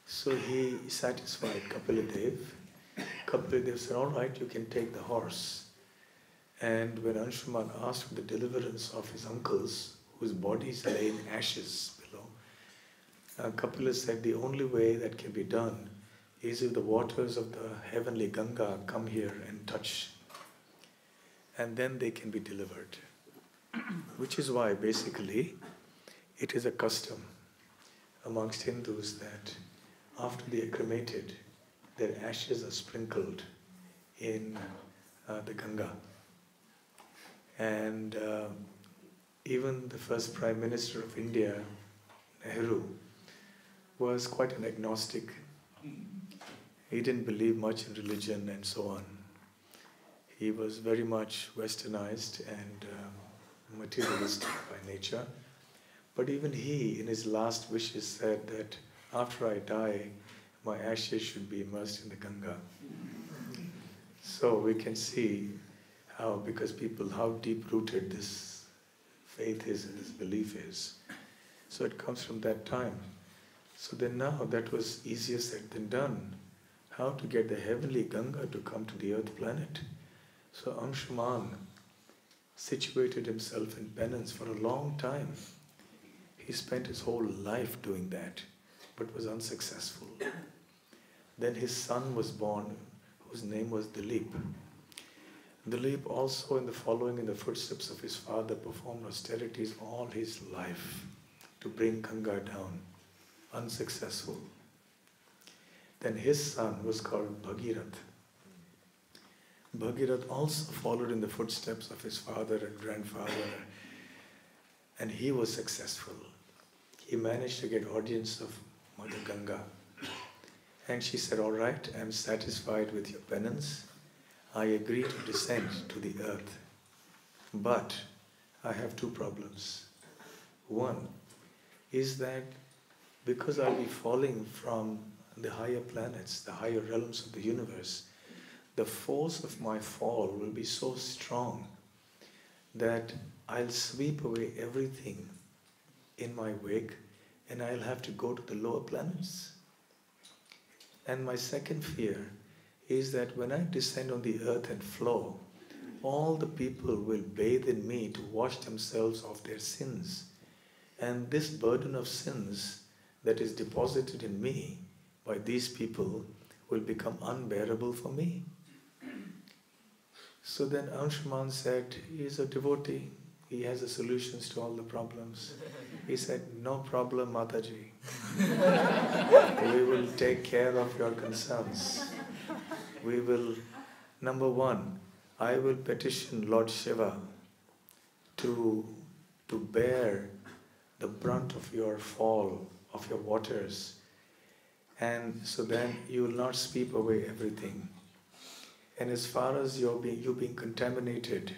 So he satisfied Kapila Dev. Kapila Dev said, all right, you can take the horse. And when Anshuman asked for the deliverance of his uncles, whose bodies lay in ashes below, Kapila said the only way that can be done is if the waters of the heavenly Ganga come here and touch, and then they can be delivered. Which is why basically it is a custom amongst Hindus that after they are cremated, their ashes are sprinkled in the Ganga. And even the first Prime Minister of India, Nehru, was quite an agnostic. He didn't believe much in religion and so on. He was very much westernized and materialistic by nature. But even he, in his last wishes, said that after I die, my ashes should be immersed in the Ganga. So we can see how, because people, how deep-rooted this faith is and this belief is. So it comes from that time. So then now that was easier said than done. How to get the heavenly Ganga to come to the earth planet? So Anshuman situated himself in penance for a long time. He spent his whole life doing that, but was unsuccessful. Then his son was born, whose name was Dilip. Dilip also, in the footsteps of his father, performed austerities all his life to bring Ganga down, unsuccessful. Then his son was called Bhagirath. Bhagirath also followed in the footsteps of his father and grandfather, and he was successful. He managed to get audience of Mother Ganga. And she said, all right, I am satisfied with your penance. I agree to descend to the earth. But I have two problems. One is that because I'll be falling from the higher planets, the higher realms of the universe, the force of my fall will be so strong that I'll sweep away everything in my wake and I'll have to go to the lower planets. And my second fear is that when I descend on the earth and flow, all the people will bathe in me to wash themselves of their sins. And this burden of sins that is deposited in me by these people will become unbearable for me. So then Anshuman said, he is a devotee, He has the solutions to all the problems. He said, no problem, Mataji. We will take care of your concerns. We will, number one, I will petition Lord Shiva to bear the brunt of your fall, of your waters. And so then you will not sweep away everything. And as far as you being contaminated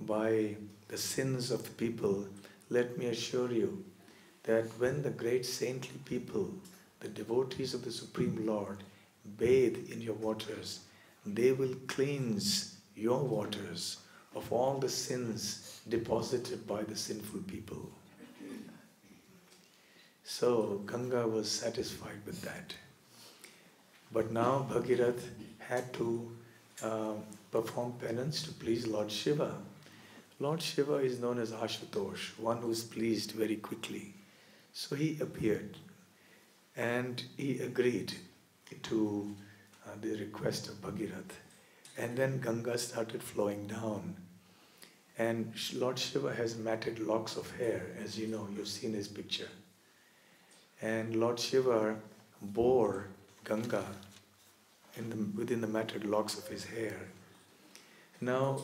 by the sins of the people, let me assure you that when the great saintly people, the devotees of the Supreme Lord, bathe in your waters, they will cleanse your waters of all the sins deposited by the sinful people. So Ganga was satisfied with that. But now Bhagirath had to perform penance to please Lord Shiva. Lord Shiva is known as Ashutosh, one who is pleased very quickly. So he appeared and he agreed to the request of Bhagirath. And then Ganga started flowing down. And Lord Shiva has matted locks of hair, as you know, you've seen his picture. And Lord Shiva bore Ganga within the matted locks of his hair. Now,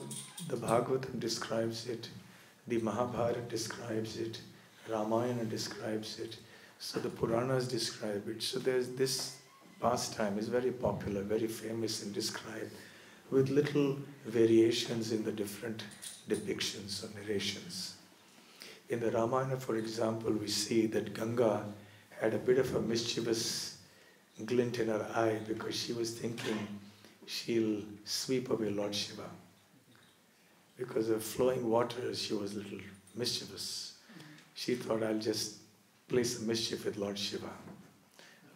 the Bhagavatam describes it, the Mahabharata describes it, Ramayana describes it, so the Puranas describe it. So there's this pastime is very popular, very famous and described, with little variations in the different depictions or narrations. In the Ramayana, for example, we see that Ganga had a bit of a mischievous glint in her eye because she was thinking she'll sweep away Lord Shiva. Because of flowing waters, she was a little mischievous. She thought, I'll just play some mischief with Lord Shiva.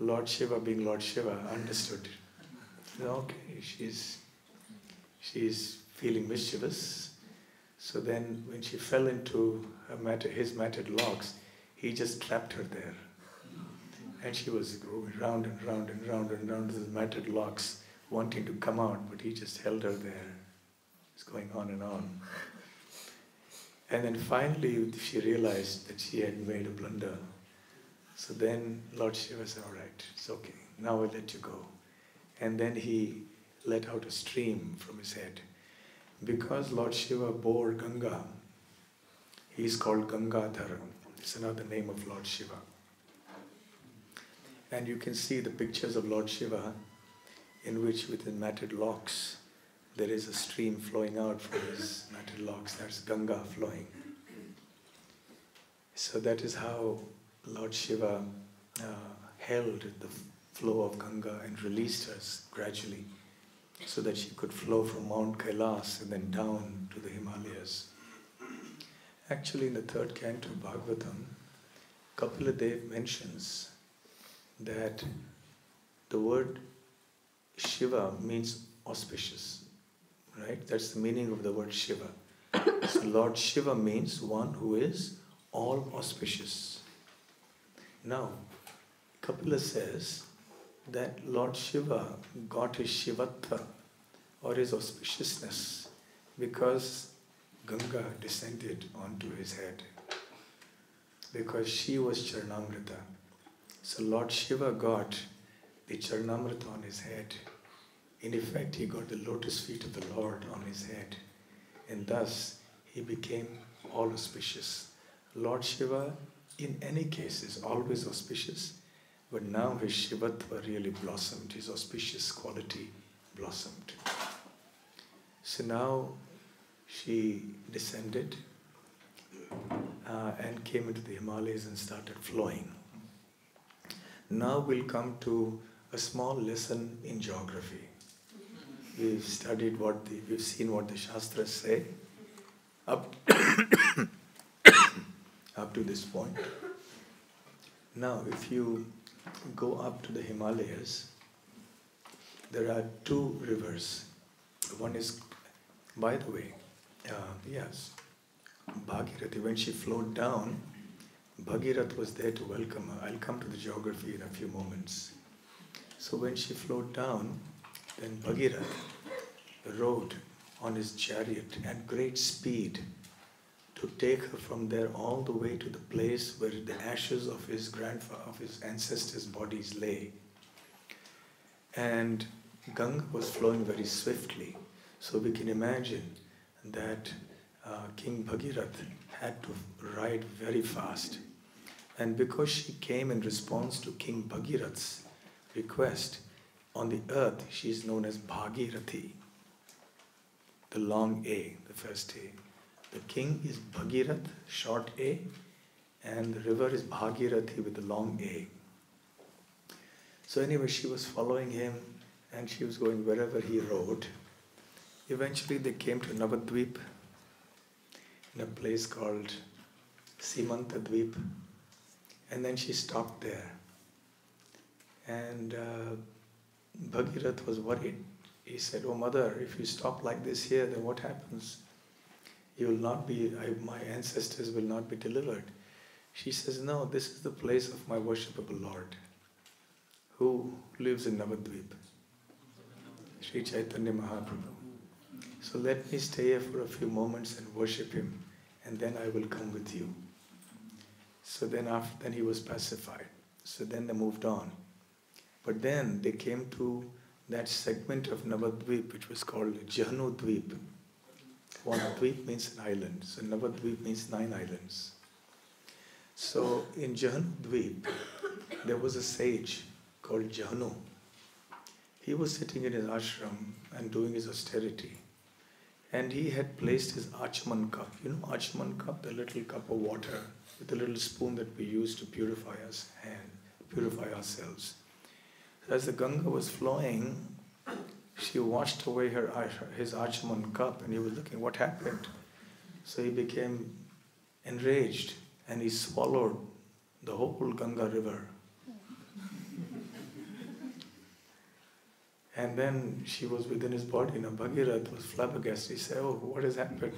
Lord Shiva, being Lord Shiva, understood. Okay, she's feeling mischievous. So then when she fell into his matted locks, he just trapped her there. And she was going round and round and round and round with the matted locks, wanting to come out, but he just held her there. It's going on and on. And then finally she realized that she had made a blunder. So then Lord Shiva said, all right, it's okay, now I'll let you go. And then he let out a stream from his head. Because Lord Shiva bore Ganga, he is called Gangadhara. It's another name of Lord Shiva. And you can see the pictures of Lord Shiva in which with his matted locks there is a stream flowing out from his matted locks. That's Ganga flowing. So that is how Lord Shiva held the flow of Ganga and released her gradually so that she could flow from Mount Kailas and then down to the Himalayas. Actually, in the third canto of Bhagavatam, Kapila mentions that the word Shiva means auspicious, right? That's the meaning of the word Shiva. So Lord Shiva means one who is all auspicious. Now, Kapila says that Lord Shiva got his Shivatva or his auspiciousness because Ganga descended onto his head, because she was Charnamrita. So Lord Shiva got the Charnamrita on his head. In effect, he got the lotus feet of the Lord on his head. And thus, he became all auspicious. Lord Shiva, in any case, is always auspicious. But now his Shivatva really blossomed. His auspicious quality blossomed. So now she descended and came into the Himalayas and started flowing. Now we'll come to a small lesson in geography. We've studied we've seen what the Shastras say up to this point. Now, if you go up to the Himalayas, there are two rivers. One is, by the way, Bhagirathi, when she flowed down, Bhagirath was there to welcome her. I'll come to the geography in a few moments. So when she flowed down, then Bhagirath rode on his chariot at great speed to take her from there all the way to the place where the ashes of his grandfather, of his ancestors' bodies lay. And Ganga was flowing very swiftly. So we can imagine that King Bhagirath had to ride very fast. And because she came in response to King Bhagirath's request, on the earth she is known as Bhagirathi, the long A, the first A. The king is Bhagirath, short A, and the river is Bhagirathi with the long A. So anyway, she was following him and she was going wherever he rode. Eventually they came to Navadvip, in a place called Simantadvip, and then she stopped there. And Bhagirath was worried. He said, "Oh mother, if you stop like this here, then what happens? You will not be, my ancestors will not be delivered." She says, "No, this is the place of my worshipable Lord, who lives in Navadvip, Sri Chaitanya Mahaprabhu. So let me stay here for a few moments and worship him, and then I will come with you." So then he was pacified. So then they moved on. But then they came to that segment of Navadvip which was called Jahnu Dvip. One dvip means an island, so Navadvip means 9 islands. So in Jahnu Dvip, there was a sage called Jahnu. He was sitting in his ashram and doing his austerity. And he had placed his Achaman cup. You know Achaman cup, the little cup of water with the little spoon that we use to purify ourselves. As the Ganga was flowing, she washed away his Achaman cup, and he was looking, what happened? So he became enraged and he swallowed the whole Ganga river. And then she was within his body. Now Bhagirath was flabbergasted. He said, "Oh, what has happened?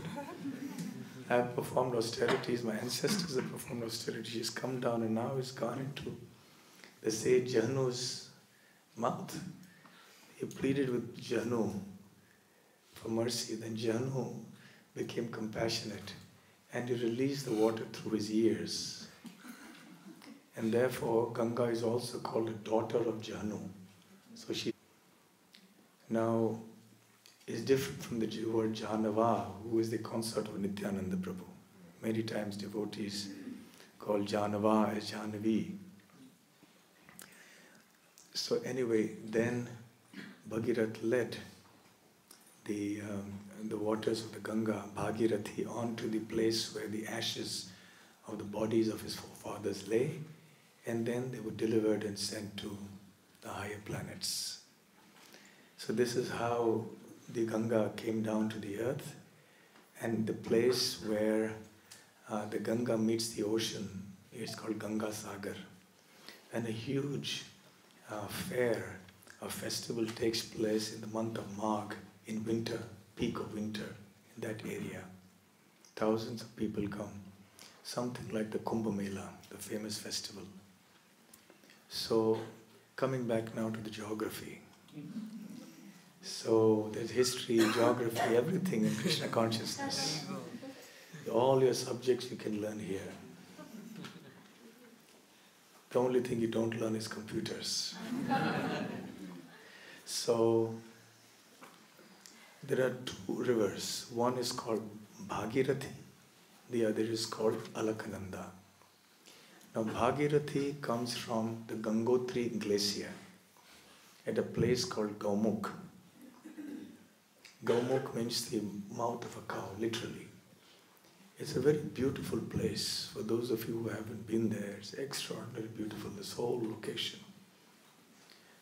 I have performed austerities. My ancestors have performed austerities. She's come down and now it's gone into the sage Jahnu's mouth." He pleaded with Jahnu for mercy. Then Jahnu became compassionate and he released the water through his ears. And therefore Ganga is also called the daughter of Jahnu. So she now is different from the word Janava, who is the consort of Nityananda Prabhu. Many times devotees call Janava as Jahnavi. So anyway, then Bhagirath led the waters of the Ganga, Bhagirathi, on to the place where the ashes of the bodies of his forefathers lay, and then they were delivered and sent to the higher planets. So this is how the Ganga came down to the earth, and the place where the Ganga meets the ocean is called Ganga Sagar. And a huge fair, a festival takes place in the month of Magh, in winter, peak of winter, in that area. Thousands of people come. Something like the Kumbh Mela, the famous festival. So, coming back now to the geography. So, there's history, geography, everything in Krishna consciousness. All your subjects you can learn here. The only thing you don't learn is computers. So, there are 2 rivers. One is called Bhagirathi, the other is called Alaknanda. Now, Bhagirathi comes from the Gangotri glacier at a place called Gaumukh. Gaumukh means the mouth of a cow, literally. It's a very beautiful place. For those of you who haven't been there, it's extraordinarily beautiful, this whole location.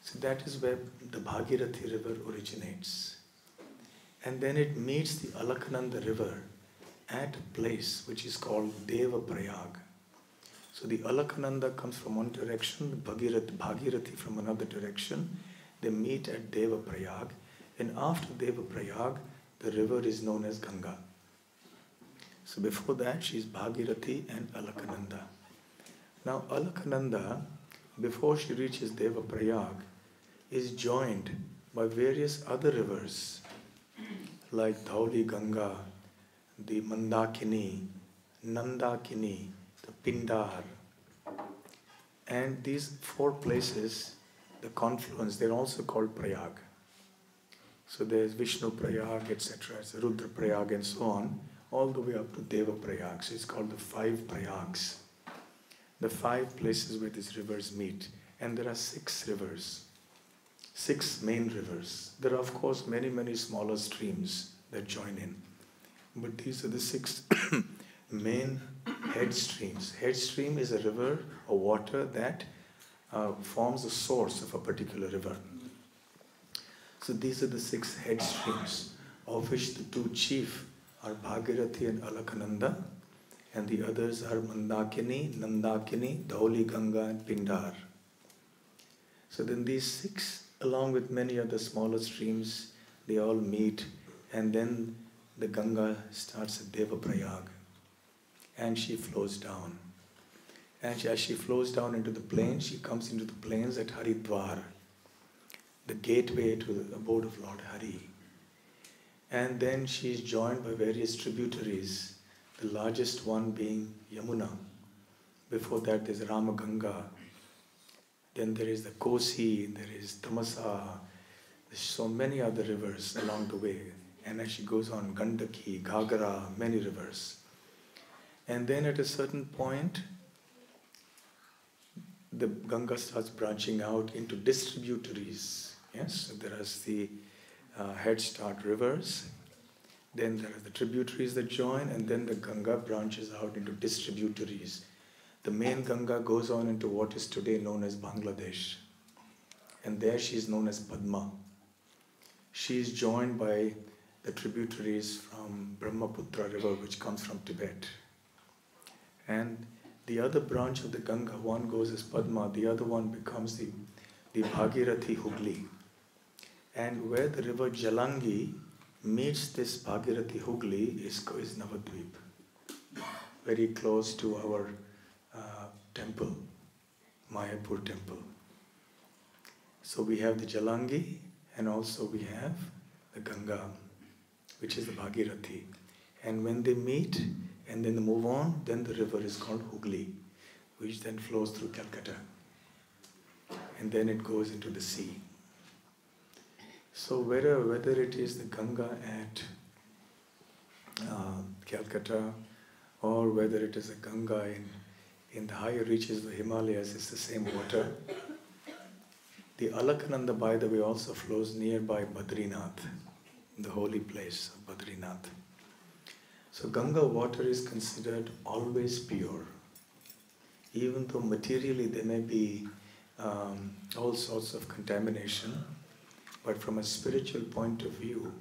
So that is where the Bhagirathi river originates. And then it meets the Alaknanda river at a place which is called Devaprayag. So the Alaknanda comes from one direction, the Bhagirathi from another direction. They meet at Devaprayag. And after Devaprayag, the river is known as Ganga. So before that, she is Bhagirathi and Alaknanda. Now Alaknanda, before she reaches Devaprayag, is joined by various other rivers like Dhauli Ganga, the Mandakini, Nandakini, the Pindar. And these 4 places, the confluence, they're also called Prayag. So there's Vishnu Prayag, etc., Rudra Prayag and so on, all the way up to Deva Prayag. So it's called the 5 Prayags. The 5 places where these rivers meet. And there are 6 rivers, 6 main rivers. There are of course many, many smaller streams that join in. But these are the 6 main head streams. Head stream is a river or water that forms the source of a particular river. So these are the 6 head streams, of which the 2 chief are Bhagirathi and Alaknanda, and the others are Mandakini, Nandakini, Dhauli Ganga and Pindar. So then these 6, along with many other smaller streams, they all meet, and then the Ganga starts at Deva Prayag, and she flows down. And as she flows down into the plains, she comes into the plains at Haridwar, the gateway to the abode of Lord Hari. And then she is joined by various tributaries, the largest one being Yamuna. Before that there's Ramaganga. Then there is the Kosi, there is Tamasa, there's so many other rivers along the way. And as she goes on, Gandaki, Ghagara, many rivers. And then at a certain point, the Ganga starts branching out into distributaries. Yes, so there is the head start rivers, then there are the tributaries that join, and then the Ganga branches out into distributaries. The main Ganga goes on into what is today known as Bangladesh, and there she is known as Padma. She is joined by the tributaries from Brahmaputra river, which comes from Tibet. And the other branch of the Ganga, one goes as Padma, the other one becomes the Bhagirathi Hugli. And where the river Jalangi meets this Bhagirathi Hugli is Navadvip, very close to our temple, Mayapur temple. So we have the Jalangi, and also we have the Ganga, which is the Bhagirathi. And when they meet and then they move on, then the river is called Hugli, which then flows through Calcutta. And then it goes into the sea. So whether it is the Ganga at Calcutta, or whether it is a Ganga in the higher reaches of the Himalayas, it's the same water. The Alaknanda, by the way, also flows nearby Badrinath, the holy place of Badrinath. So Ganga water is considered always pure, even though materially there may be all sorts of contamination, but from a spiritual point of view,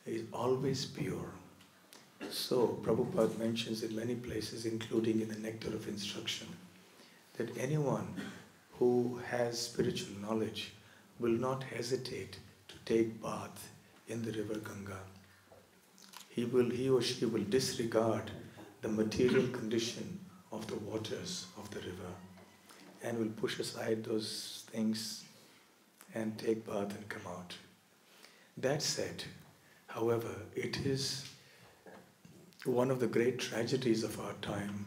it is always pure. So Prabhupada mentions in many places, including in the Nectar of Instruction, that anyone who has spiritual knowledge will not hesitate to take bath in the river Ganga. He or she will disregard the material condition of the waters of the river and will push aside those things and take bath and come out. That said, however, it is one of the great tragedies of our time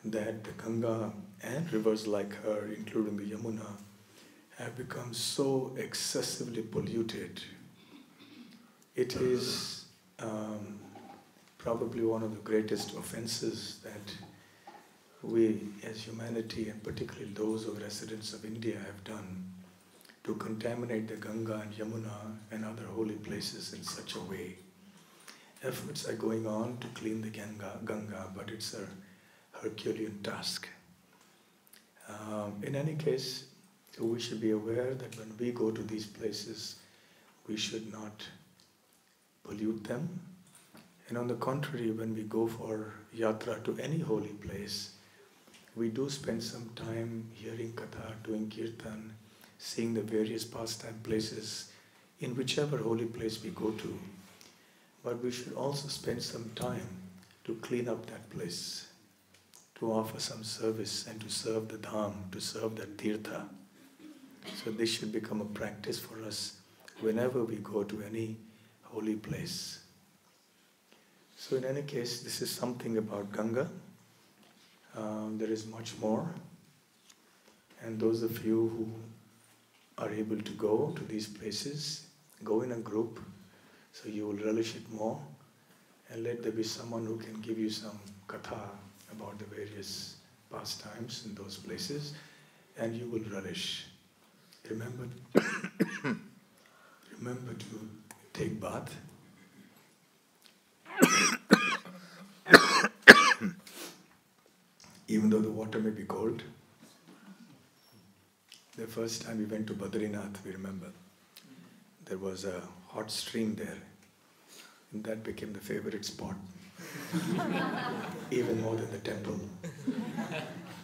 that the Ganga and rivers like her, including the Yamuna, have become so excessively polluted. It is probably one of the greatest offenses that we as humanity, and particularly those of residents of India, have done to contaminate the Ganga and Yamuna and other holy places in such a way. Efforts are going on to clean the Ganga, but it's a Herculean task. In any case, we should be aware that when we go to these places, we should not pollute them. And on the contrary, when we go for yatra to any holy place, we do spend some time hearing katha, doing kirtan, seeing the various pastime places in whichever holy place we go to. But we should also spend some time to clean up that place, to offer some service and to serve the dham, to serve that tirtha. So this should become a practice for us whenever we go to any holy place. So in any case, this is something about Ganga. There is much more. And those of you who are able to go to these places, go in a group, so you will relish it more. And let there be someone who can give you some katha about the various pastimes in those places, and you will relish. Remember to take bath. Even though the water may be cold. The first time we went to Badrinath, we remember, there was a hot stream there. And that became the favorite spot. Even more than the temple.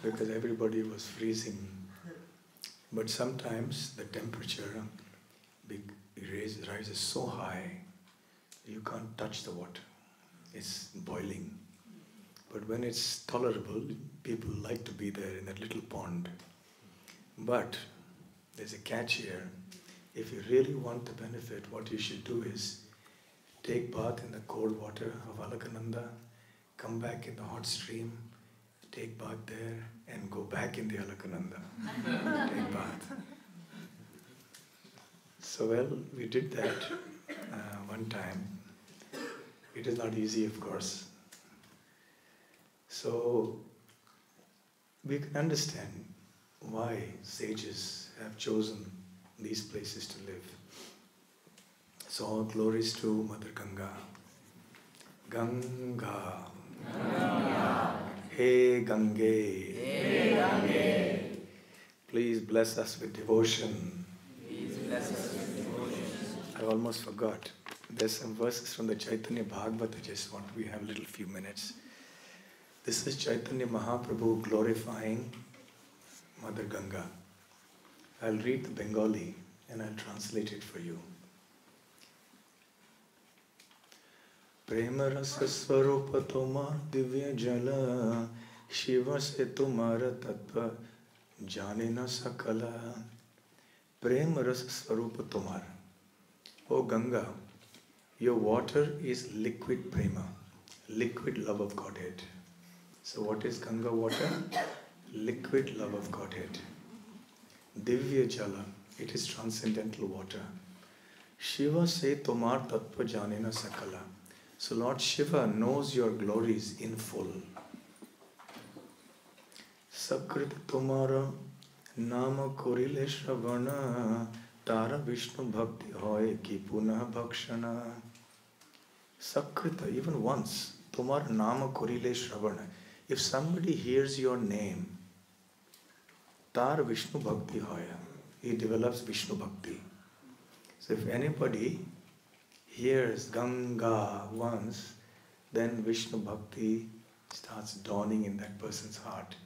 Because everybody was freezing. But sometimes the temperature rises so high, you can't touch the water. It's boiling. But when it's tolerable, people like to be there in that little pond. But there's a catch here. If you really want the benefit, what you should do is take bath in the cold water of Alakananda, come back in the hot stream, take bath there, and go back in the Alakananda. Take bath. So well, we did that one time. It is not easy, of course. So we can understand why sages have chosen these places to live. So all glories to Mother Ganga. Ganga. Ganga. Hey Gange. Hey Gange. Please bless us with devotion. Please bless us with devotion. I almost forgot. There's some verses from the Chaitanya Bhāgavatam. We have a little few minutes. This is Chaitanya Mahaprabhu glorifying Mother Ganga. I'll read the Bengali and I'll translate it for you. Prema rasa swarupa tomar divya jala, Shiva se tumara tattva jane na sakala. Prema rasa swarupa tomar. O Ganga, your water is liquid prema, liquid love of Godhead. So what is Ganga water? Liquid love of Godhead. Divya jala, it is transcendental water. Shiva se tomar tattva janena sakala. So Lord Shiva knows your glories in full. Sakrit tomara nama korile shravana, tara Vishnu bhakti hoy ki punah bhakshana. Sakrita, even once, tomar nama korile shravana. If somebody hears your name, tar Vishnu bhakti hoya, he develops Vishnu bhakti. So if anybody hears Ganga once, then Vishnu bhakti starts dawning in that person's heart.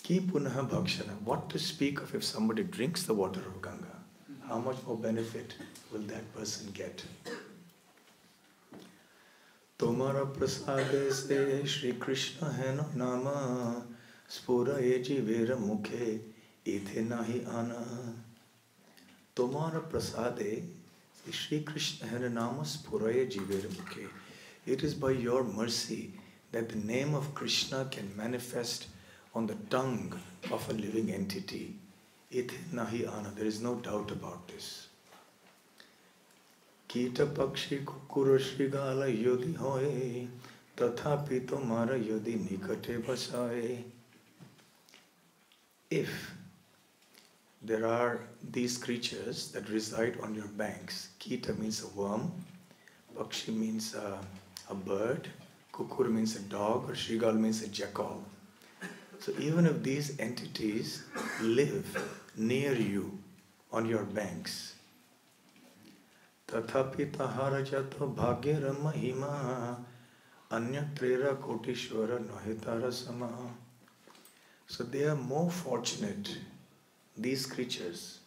Ki punah bhakshana. What to speak of if somebody drinks the water of Ganga? How much more benefit will that person get? Tomara prasade se Shri Krishna hai no nama, spura eji vera mukhe ithe nahi ana. Tomara prasade Shri Krishna hai no nama, spura eji vera mukhe. It is by your mercy that the name of Krishna can manifest on the tongue of a living entity. Ithe nahi ana. There is no doubt about this. Kita pakshi kukura shrigala yodi hoye, tathapi tomara yodi nikate basaye. If there are these creatures that reside on your banks, Kita means a worm, Pakshi means a bird, Kukur means a dog, or Shrigal means a jackal. So even if these entities live near you on your banks, Tathapi tahara jato bhagyara mahima anyatrera kotishvara nahitara sama. So they are more fortunate, these creatures,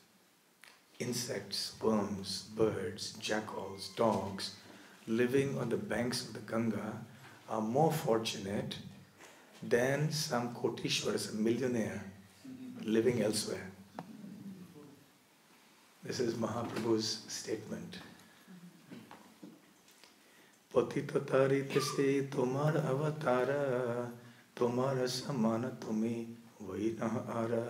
insects, worms, birds, jackals, dogs, living on the banks of the Ganga are more fortunate than some kotishvaras, a millionaire, living elsewhere. This is Mahaprabhu's statement. Patita tarite se tomar avatara, tomar samana tumi vaina ara.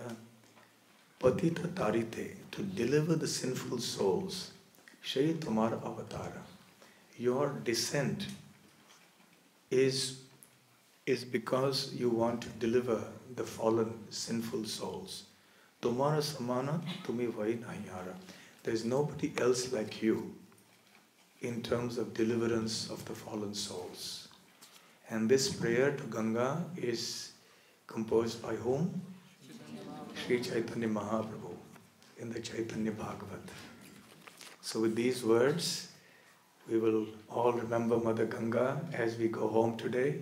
Patita tarite, to deliver the sinful souls. Shri tomar avatara. Your descent is because you want to deliver the fallen sinful souls. Tomara samana tumi vaina ara. There is nobody else like you in terms of deliverance of the fallen souls. And this prayer to Ganga is composed by whom? Sri Chaitanya Mahaprabhu in the Chaitanya Bhāgavatam. So with these words, we will all remember Mother Ganga as we go home today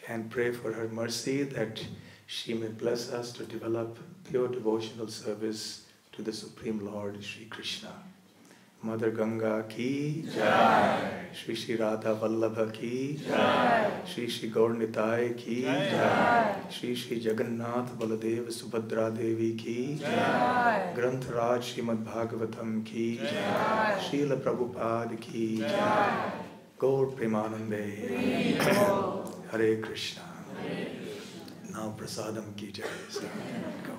and pray for her mercy that she may bless us to develop pure devotional service to the Supreme Lord Shri Krishna. Mother Ganga ki Jai, Shri Shri Radha Vallabha ki Jai, Shri Shri Gaur Nitai ki Jai, Shri Shri Jagannath Baladev Subhadra Devi ki Jai, Granth Raj Śrīmad Bhāgavatam ki Jai, Srila Prabhupada ki Jai, Gaur Premanande, Hare Krishna. Now Prasadam ki Jai. So, go.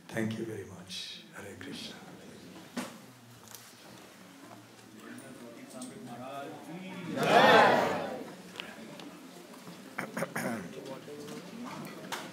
Thank you very much. Hare Krishna.